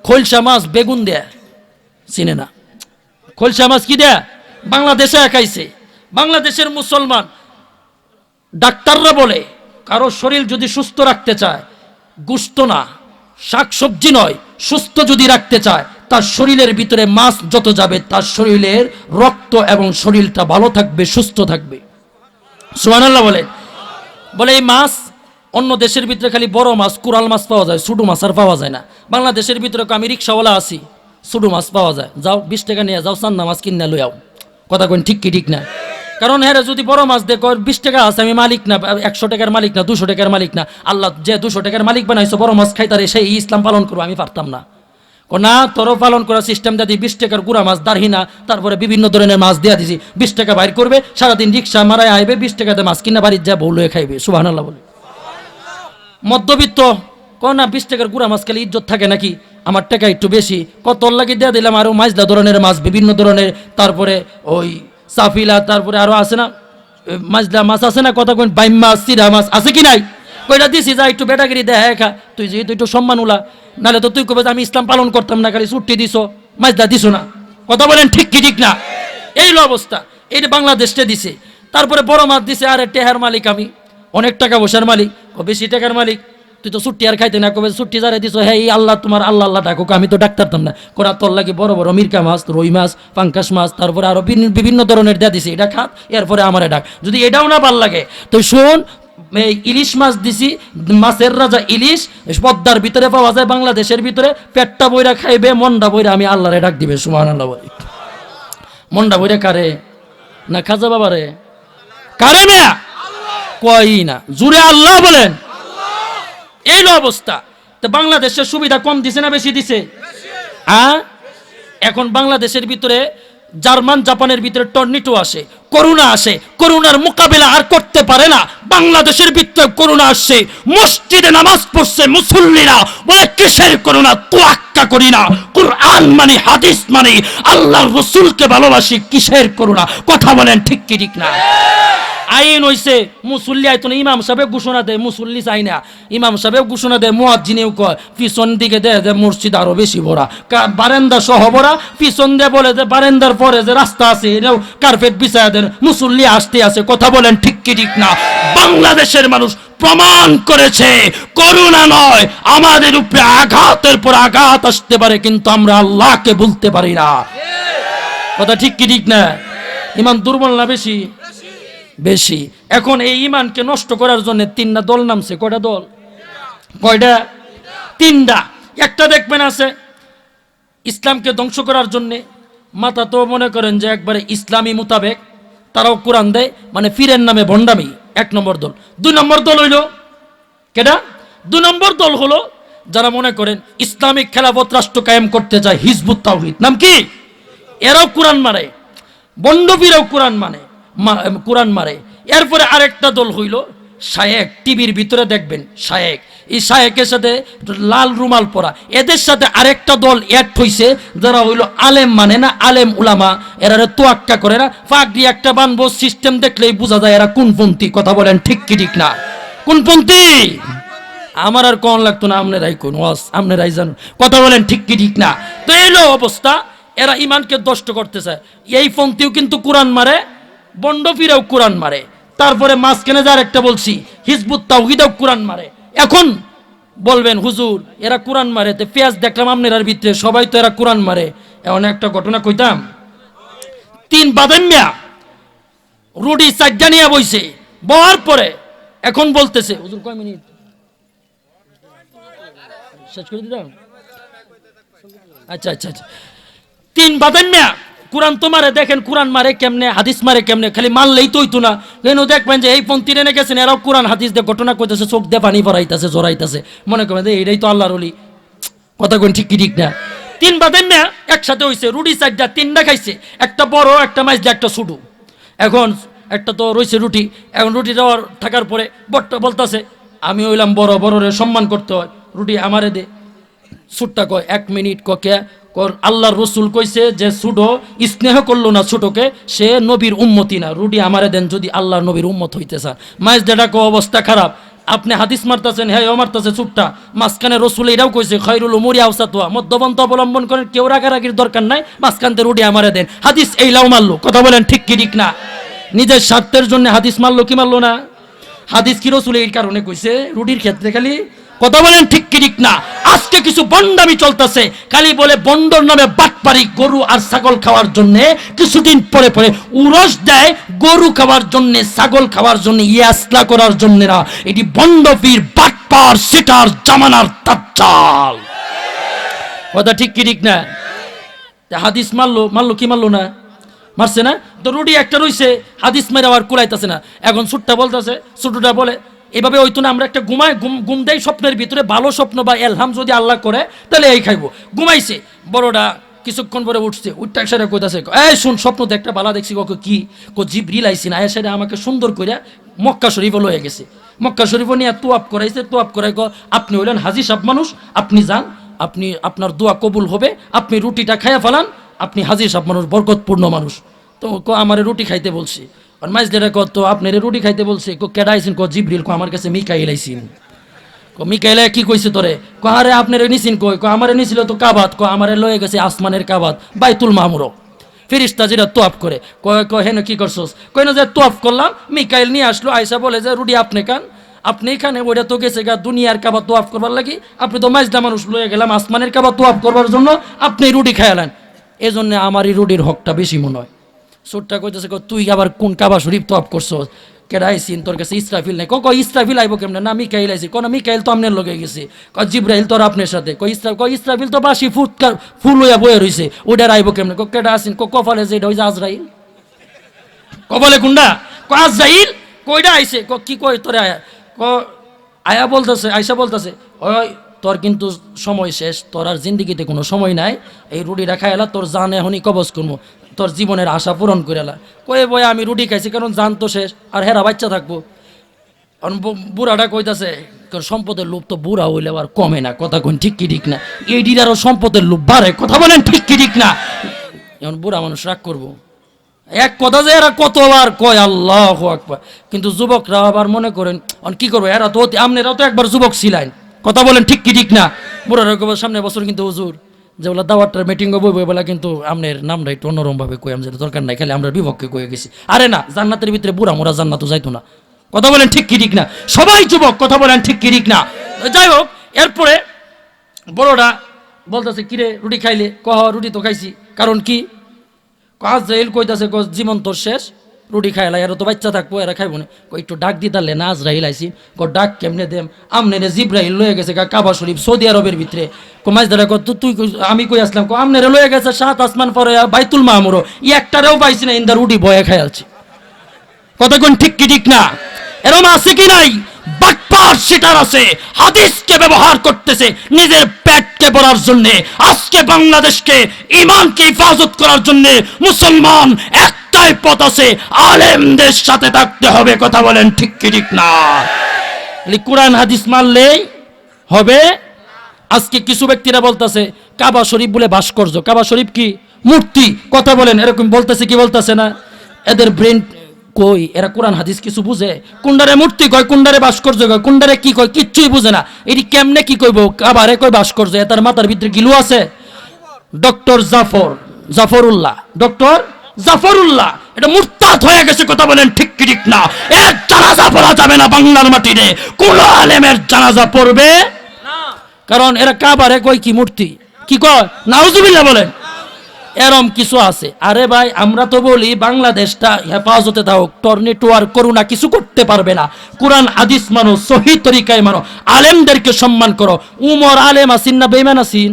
খোলসা মাছ বেগুন দেয়া, চিনে না। খোলসা মাছ কি দেয়া? বাংলাদেশে খাইছে, বাংলাদেশের মুসলমান ডাক্তাররা বলে কারো শরীর যদি সুস্থ রাখতে চায়, গোশত না শাকসবজি নয়, সুস্থ যদি রাখতে চায়, তার শরীরের ভিতরে মাছ যত যাবে তার শরীরের রক্ত এবং শরীরটা ভালো থাকবে, সুস্থ থাকবে। সুবহানাল্লাহ বলে। বলে এই মাছ অন্য দেশের ভিতরে খালি বড় মাছ কোরাল মাছ পাওয়া যায়, ছোটো মাছ আর পাওয়া যায় না। বাংলাদেশের ভিতরে আমি রিক্সাওয়ালা আছি, ছোটো মাছ পাওয়া যায়, যাও 20 টাকা নিয়ে যাও, চান্দা মাছ কিনে লই আও। কথা কইন ঠিক কি ঠিক না? কারণ হ্যাঁ যদি বড় মাছ দেখো 20 টাকা আছে, আমি মালিক না, 100 টাকার মালিক না, 200 টাকার মালিক না। আল্লাহ যে 200 টাকার মালিক বানাইছো বড় মাছ খাইতারে সেই ইসলাম পালন করবো, আমি পারতাম না। না তোরও পালন করার সিস্টেম দিয়ে 20 টাকার গুড়া মাছ দাঁড়ি না, তারপরে বিভিন্ন ধরনের মাছ দিয়ে দিছি, 20 টাকা বাইর করবে, সারাদিন রিক্সা মারায় আইবে, 20 টাকাতে মাছ কিনা বাড়ির যা বউ লয়ে খাইবে। সুবহানাল্লাহ বলে। মধ্যবিত্ত কো না 20 টাকার গুড়া মাছ খেলে ইজ্জত থাকে নাকি, আমার টাকা একটু বেশি, কত লাগি দিয়ে দিলাম আরো মাছলা ধরনের মাছ বিভিন্ন ধরনের, তারপরে ওই সাফিলা, তারপরে আরো আছে না মাছলা মাছ আছে না, কথা কইন বাইম মাছ, সিরা মাছ আছে কি নাই, কইটা দিছি যা একটু বেটাগিরি দেয় খা, তুই যেহেতু একটু সম্মান উলা, নাহলে তো তুই কবে আমি ইসলাম পালন করতাম না, খালি ছুটি দিছো মাছলা দিছো না। কথা বলেন ঠিক কি ঠিক না? এই অবস্থা, এইটা বাংলাদেশটা দিছে। তারপরে বড় মাছ দিছে, আরে টেহার মালিক আমি, অনেক টাকা পয়সার মালিক, ও বেশি টাকার মালিক, তুই তো ছুটি আর খাইতে না, কবে ছুটি যারা দিছো হ্যাঁ আল্লাহ তোমার আল্লাহ আল্লাহ ডাকুক, আমি তো ডাক্তারতাম না, করা তোর লাগে বড় বড় মির্কা মাছ, রুই মাছ, পাঙ্কাশ মাছ, তারপরে আরো বিভিন্ন ধরনের দেয়া দিছে, এটা খাত, এরপরে আমারে ডাক। যদি এটাও না ভাল লাগে তো শোন, এই ইলিশ মাছ দিছি, মাছের রাজা ইলিশ, পদ্মার ভিতরে পাওয়া যায়, বাংলাদেশের ভিতরে, পেটটা বইরা খাইবে, মনটা বইরা আমি আল্লাহরে ডাক দিবে। সুবহানাল্লাহ বলে। মনটা বইরা কারে না খাজা বাবারে কারে না কই না, জুড়ে আল্লাহ বলেন। এই অবস্থা। তো বাংলাদেশের সুবিধা কম দিছে না বেশি দিছে? এখন বাংলাদেশের ভিতরে জার্মান জাপানের ভিতরে টর্নেডো আসে, করোনা আসে, করোনার মোকাবিলা আর করতে পারে না, বাংলাদেশের ভিতরে করোনা আসছে, মসজিদে নামাজ পড়ছে মুসল্লিরা, বলে কিসের করোনা, তোয়াক্কা করি না, কুরআন মানে হাদিস মানে আল্লাহর রাসূলকে ভালোবাসি, কিসের করোনা? কথা বলেন ঠিক কি ঠিক না? আইন হইছে মুসল্লি আইতো না, ইমাম সাহেব ঘোষণা দেয়, মুসল্লি চাই না, ইমাম সাহেব ঘোষণা দেয়, মুয়াজ্জিনেও কয়, পিছন দিকে দেয় যে মসজিদ আরো বেশি ভরা, বারান্দা সহ ভরা, পিছন দিয়ে বলে যে বারান্দার পরে যে রাস্তা আছে এটাও কার্পেট বিছায়া দেন, মুসল্লি আসতে আছে। কথা বলেন ঠিক কি ঠিক না? বাংলাদেশের মানুষ প্রমাণ করেছে করোনা নয়, আমাদের উপরে আঘাতের পর আঘাত আসতে পারে, কিন্তু আমরা আল্লাহকে বলতে পারি না। কথা ঠিক কি ঠিক না? ইমান দুর্বল না বেশি? বেশি। এখন এই ইমানকে নষ্ট করার জন্য 3টা দল নামছে। কয়টা দল? কয়টা? 3টা। একটা দেখবেন আছে ইসলামকে ধ্বংস করার জন্য, মাথা তো মনে করেন যে একবারে ইসলামী মোতাবেক, তারাও কোরআন দেয়, মানে পীরের নামে ভণ্ডামি, 1 নম্বর দল। 2 নম্বর দল হইল কেডা? 2 নম্বর দল হলো যারা মনে করেন ইসলামিক খেলাফত রাষ্ট্র কায়েম করতে চায়, হিজবুত তাওহীদ নাম কি, এরাও কোরআন মারে, বন্ডপীরাও কোরআন কোরআন মারে। এরপরে আরেকটা দল হইল শায়েক, টিভির ভিতরে দেখবেন শায়েক, এই শায়েকের সাথে লাল রুমাল পরা, এদের সাথে আরেকটা দল অ্যাড হইছে যারা হইল আলেম মানে না, আলেম উলামা, এরা তোয়াক্কা করে না, পাগড়ি একটা বানবো, সিস্টেম দেখলেই বোঝা যায় এরা কোনপন্থী। কথা বলেন ঠিক কি ঠিক না? কোনপন্থী? আমার আর কোন লাগতো না, আপনারাই কোন ওয়াজ, আপনারাই জানুন। কথা বলেন ঠিক কি ঠিক না? তো এই অবস্থা, এরা ইমানকে নষ্ট করতে চায়। এই পন্থীও কিন্তু কোরআন মারে, বন্ডপীরাও কোরআন মারে, তারপরে মাঝখানে যার একটা বলছি হিজবুত তাওহীদও কোরআন মারে। এখন বলবেন হুজুর এরা কোরআন মারে, তো পেঁয়াজ দেখলাম আপনার ভিতরে, সবাই তো এরা কোরআন মারে। এমন একটা ঘটনা কইতাম, 3 বাদাম মিয়া রুটি 4টা নিয়ে বইছে, বওয়ার পরে এখন বলতেছে হুজুর কয় মিনিট শেষ করে দিলাম? আচ্ছা আচ্ছা আচ্ছা। 3 বাদাম মিয়া কোরআন তো মারে, দেখেন কোরআন মারে কেমনে, হাদিস মারে কেমনে, খালি মানলেই তো হইতো না। কেন দেখবেন যে এই পন্থী রেনে গেছেন, এরাও কোরআন হাদিস দিয়ে ঘটনা কইতেছে, চোখ দিয়ে পানি পড়াইতেছে, জড়াইতেছে, মনে করেন যে এইটাই তো আল্লাহর ওলি। কথা কোন ঠিক কি ঠিক না? 3 বাদাম মিয়া একসাথে হইছে, রুটি 4টা, 3টা খাইছে, একটা বড়, একটা মাইজা, একটা ছোটো। এখন একটা তো রইছে রুটি, এখন রুটি দেওয়ার থাকার পরে বড়টা বলতেছে আমি হইলাম বড়, বড়রে সম্মান করতে হয়, রুটি আমারে দে। ছোটটা কয় 1 মিনিট, কে আল্লাহর রসুল কইছে যে ছোটো স্নেহ করলো না ছোটকে, সে নবীর উম্মতি না, রুটি আমারে দেন যদি আল্লাহর নবীর উম্মত হইতে চান। মাইজ দেটা অবস্থা খারাপ, আপনি হাদিস মারতেছেন, হ্যাঁ ও মারতেছে চুপটা, মাঝখানে রসুল এটাও কইছে খায়রুল উমুরি আওসাতুহা, মধ্যপন্থা অবলম্বন করেন, কেউ রাগারাগির দরকার নাই, মাঝখানতে রুটি আমারে দেন, হাদিস এইলাও মারলো। কথা বলেন ঠিক কি ঠিক না? নিজের স্বার্থের জন্য হাদিস মারলো কি মারলো না? হাদিস কি রাসূল এই কারণে কইছে রুটির ক্ষেত্রে খালি? কথা বলেন ঠিক কি ঠিক না? আজকে কিছু বন্ডামি চলতেছে, খালি বলে বন্ডর নামে বাটপারি, গরু আর ছাগল খাওয়ার জন্য কিছুদিন পরে পরে উরস দেয় গরু খাওয়ার জন্য, ছাগল খাওয়ার জন্য, ইয়াসলা করার জন্য না। এটি বন্ডপীর, বাটপার, সিটার জামানার দাজ্জাল। কথা ঠিক কি ঠিক না? হাদিস মারলো কি মারলো না? মারছে না? তো রুটি একটা রইছে, হাদিস মেরে আবার কুলাইতেছে না। এখন ছোটটা বলতেছে, ছোটটা বলে এভাবে হইতো না, আমরা একটা ঘুম দেই স্বপ্নের ভিতরে, ভালো স্বপ্ন বা এলহাম যদি আল্লাহ করে তাহলে এই খাইবো। ঘুমাইছে, বড়টা কিছুক্ষণ পরে উঠছে, উঠটা একসাথে কইতাছে, এই শুন, স্বপ্ন তো একটা বালা দেখছি। কি? জিবরিল আইছিন, আয়া সেটা আমাকে সুন্দর করে মক্কা শরীফ লয়ে গেছে। মক্কা শরীফ নিয়ে তোয়াপ করাইছে, তোয়াপ করাই আপনি হইলেন হাজি সাহেব মানুষ, আপনি যান, আপনি আপনার দোয়া কবুল হবে, আপনি রুটিটা খাইয়া ফেলান, আপনি হাজি সাহেব মানুষ, বরকতপূর্ণ মানুষ। তো আমার রুটি খাইতে বলছি, আর মাইজলেরা কত আপনার রুটি খাইতে বলছে, কেডা আইসিন? জিবরিল। আমার কাছে মিকাইল আইসিন। মিকাইলে কি কইছে তোরে? আরে আপনার নিছিন কই? আমারে নিছিল তো কাবাত। আমারে লয়ে গেছে আসমানের কাবাত, বাইতুল মামুর। ফেরেশতা যেটা তোয়াফ করে, হেন কি করছস? কই না যে তোয়াফ করলাম। মিকাইল নিয়ে আসলো, আইসা বলে যে রুটি আপনি খান, আপনি এখানে, ওইটা তো গেছে গা দুনিয়ার কাবা তোয়াফ করবার লাগি, আপনি তো মাইজদা মানুষ, লয়ে গেলাম আসমানের কাবা তোয়াফ করবার জন্য, আপনি রুটি খাইলেন, এই জন্য আমার এই রুটির হকটা বেশি মনে হয়। ছোটটা কইতেছে, তুই আবার কোন কাবা শরীফ তোয়াফ করছস? কেডা আইসিন? তোর কাছে ইসরাফিল নাই। ইসরাফিল আইব কেমনে? না মিকাইল আইসি। মিকাইল তো আপনার লগে গেছে। জিব্রাইল তোর আপনার সাথে। ইসরাফিল তো বাসি ফুল হইয়া বয়ে রইছে, ওইটার আইব কেমনে? কেডা আসিন? কপালে যে এটা হইছে আজরাইল। কপালে কোনটা? আজরাইল। কইটা আইছে? কি কই তোরে? আয়া আয়া বলতেছে, আইসা বলতেছে, ওই তোর কিন্তু সময় শেষ, তোর আর জিন্দিগিতে কোনো সময় নাই, এই রুটিটা খাইলা, তোর জান এখনই কবজ করবো, তোর জীবনের আশা পূরণ করে এলা। কয়ে বই আমি রুটি খাইছি কারণ জান তো শেষ, আর হেরা বাচ্চা থাকবো। বুড়াটা কইতাছে, সম্পদের লোভ তো বুড়া হইলে আর কমে না। কথা কোন ঠিক কি ঠিক না? এইটির আরো সম্পদের লোভ বাড়ে। কথা বলেন ঠিক কি ঠিক না? এখন বুড়া মানুষ রাগ করবো, এক কথা যে এরা কতবার কয় আল্লাহু আকবার, কিন্তু যুবকরা আবার মনে করেন কি করবো, এরা তো আপনারাও তো একবার যুবক ছিলেন। কথা বলেন ঠিক কি ঠিক না? বুড়ারা কবে সামনে বছর কিন্তু হুজুর যেগুলো দাওয়াতটার মিটিং বই বইবেলা কিন্তু আপনার নামটা একটু অন্যরকম ভাবে কই, আমি যেটা দরকার নাই, খালি আমরা বিপক্ষে কয়ে গেছি। আরে না, জান্নাতের ভিতরে বুড়া মোরা জান্নাতও যাইতো না। কথা বলেন ঠিক কি ঠিক না? সবাই যুবক। কথা বলেন ঠিক কি ঠিক না? যাই হোক, এরপরে বড়টা বলতেছে, কিরে রুটি খাইলে? রুটি তো খাইছি। কারণ কি? আজরাইল কইতাছে, জীবন তোর শেষ, রুটি খাইলা, এরা তো বাচ্চা থাকবো, এরা খাইবো না। একটু ডাক দিতালে না, আজরাইল আইসি। ডাক কেমনে দেম? আমনে জিব্রাইল লয়ে গেছে কাবা শরীফ, সৌদি আরবের ভিতরে। মাইজদারা তুই, আমি কই আসলাম, আমনেরে লয়ে গেছে 7 আসমান পরে বাইতুল মামুর, একটারেও পাইছি না, ইন্দা রুটি বয়ে খাইলছি। কথা কোন ঠিক কি ঠিক না? এরম আছে কি নাই? বাটপার সেটার আছে, হাদিসকে ব্যবহার করতেছে নিজের পেটকে ভরার জন্য। আজকে বাংলাদেশকে, ইমানকে হেফাজত করার জন্য মুসলমান একটাই পথ আছে, আলেমদের সাথে থাকতে হবে। কথা বলেন ঠিক কি ঠিক না? কোরআন হাদিস মানলেই হবে। আজকে কিছু ব্যক্তিরা বলতেছে কাবা শরীফ বলে ভাস্কর্য। কাবা শরীফ কি? মূর্তি। কথা বলেন, এরকম বলতেছে কি বলতেছে না? এদের ব্রেন কই? এরা কোরআন হাদিস কিছু বুঝে? কোনডারে মূর্তি কয়, কোনডারে ভাস্কর্য কয়, কোনডারে কি কয়, কিচ্ছুই বুঝে না। এটি কেমনে কি কইব? কাবারে কয় ভাস্কর্য, এটার মাথার ভিতরে গিলু আছে। ডক্টর জাফরুল্লাহ, ডক্টর জাফরুল্লাহ এটা মুরতাদ হয়ে গেছে। কথা বলেন ঠিক কি ঠিক না? এর জানাজা পড়া যাবে না বাংলার মাটিতে, কোন আলেমের জানাজা পড়বে না, কারণ এরা কাবারে কয় কি মূর্তি, কি কয়? নাউজুবিল্লাহ বলেন। এরম কিছু আছে। আরে ভাই, আমরা তো বলি বাংলাদেশটা হেফাজতে থাকুক, টর্নেটো আর করোনা কিছু করতে পারবে না। কোরআন হাদিস মানো, সহি তরিকায় মানো, আলেমদেরকে সম্মান করো। উমর আলেম আসিন না বেঈমান আসিন?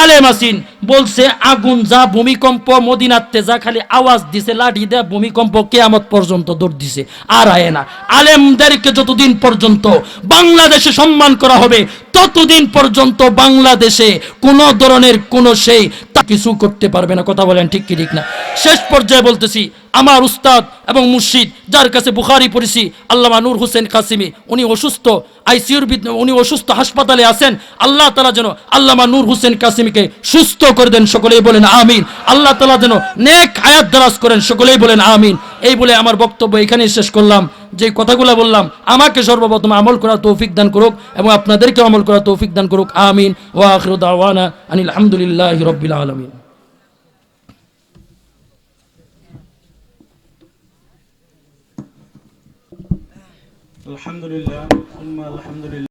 আলেম আসিন। বলছে আগুন যা, ভূমিকম্প মদিনাতে যা, খালি আওয়াজ দিছে লাঠি দেয়া, ভূমিকম্প কিয়ামত পর্যন্ত দৌড় দিছে, আর আয় না। আলেমদেরকে যতদিন পর্যন্ত বাংলাদেশে সম্মান করা হবে, ততদিন পর্যন্ত বাংলাদেশে কোন ধরনের কোন সেই তা কিছু করতে পারবে না। কথা বলেন ঠিক কি ঠিক না? শেষ পর্যায়ে বলতেছি, আমার উস্তাদ এবং মুর্শিদ, যার কাছে বুখারী পড়েছি, আল্লামা নূর হোসেন কাসিমি, উনি অসুস্থ, আইসিইউর উনি অসুস্থ, হাসপাতালে আছেন। আল্লাহ তাআলা যেন আল্লামা নূর হোসেন কাসিমিকে সুস্থ করে দেন, সকলেই বলেন আমিন। আল্লাহ তাআলা যেন নেক হায়াত দারাজ করেন, সকলেই বলেন আমিন। এই বলে আমার বক্তব্য এখানেই শেষ করলাম। যে কথাগুলো বললাম, আমাকে সর্বপ্রথম আমল করার তৌফিক দান করুক এবং আপনাদেরকে আমল করার তৌফিক দান করুক। আমিন। ওয়া আখিরু দাওয়ানা আনিল হামদুলিল্লাহি রাব্বিল আলামিন। আলহামদুলিল্লাহ, সুম্মা আলহামদুলিল্লাহ।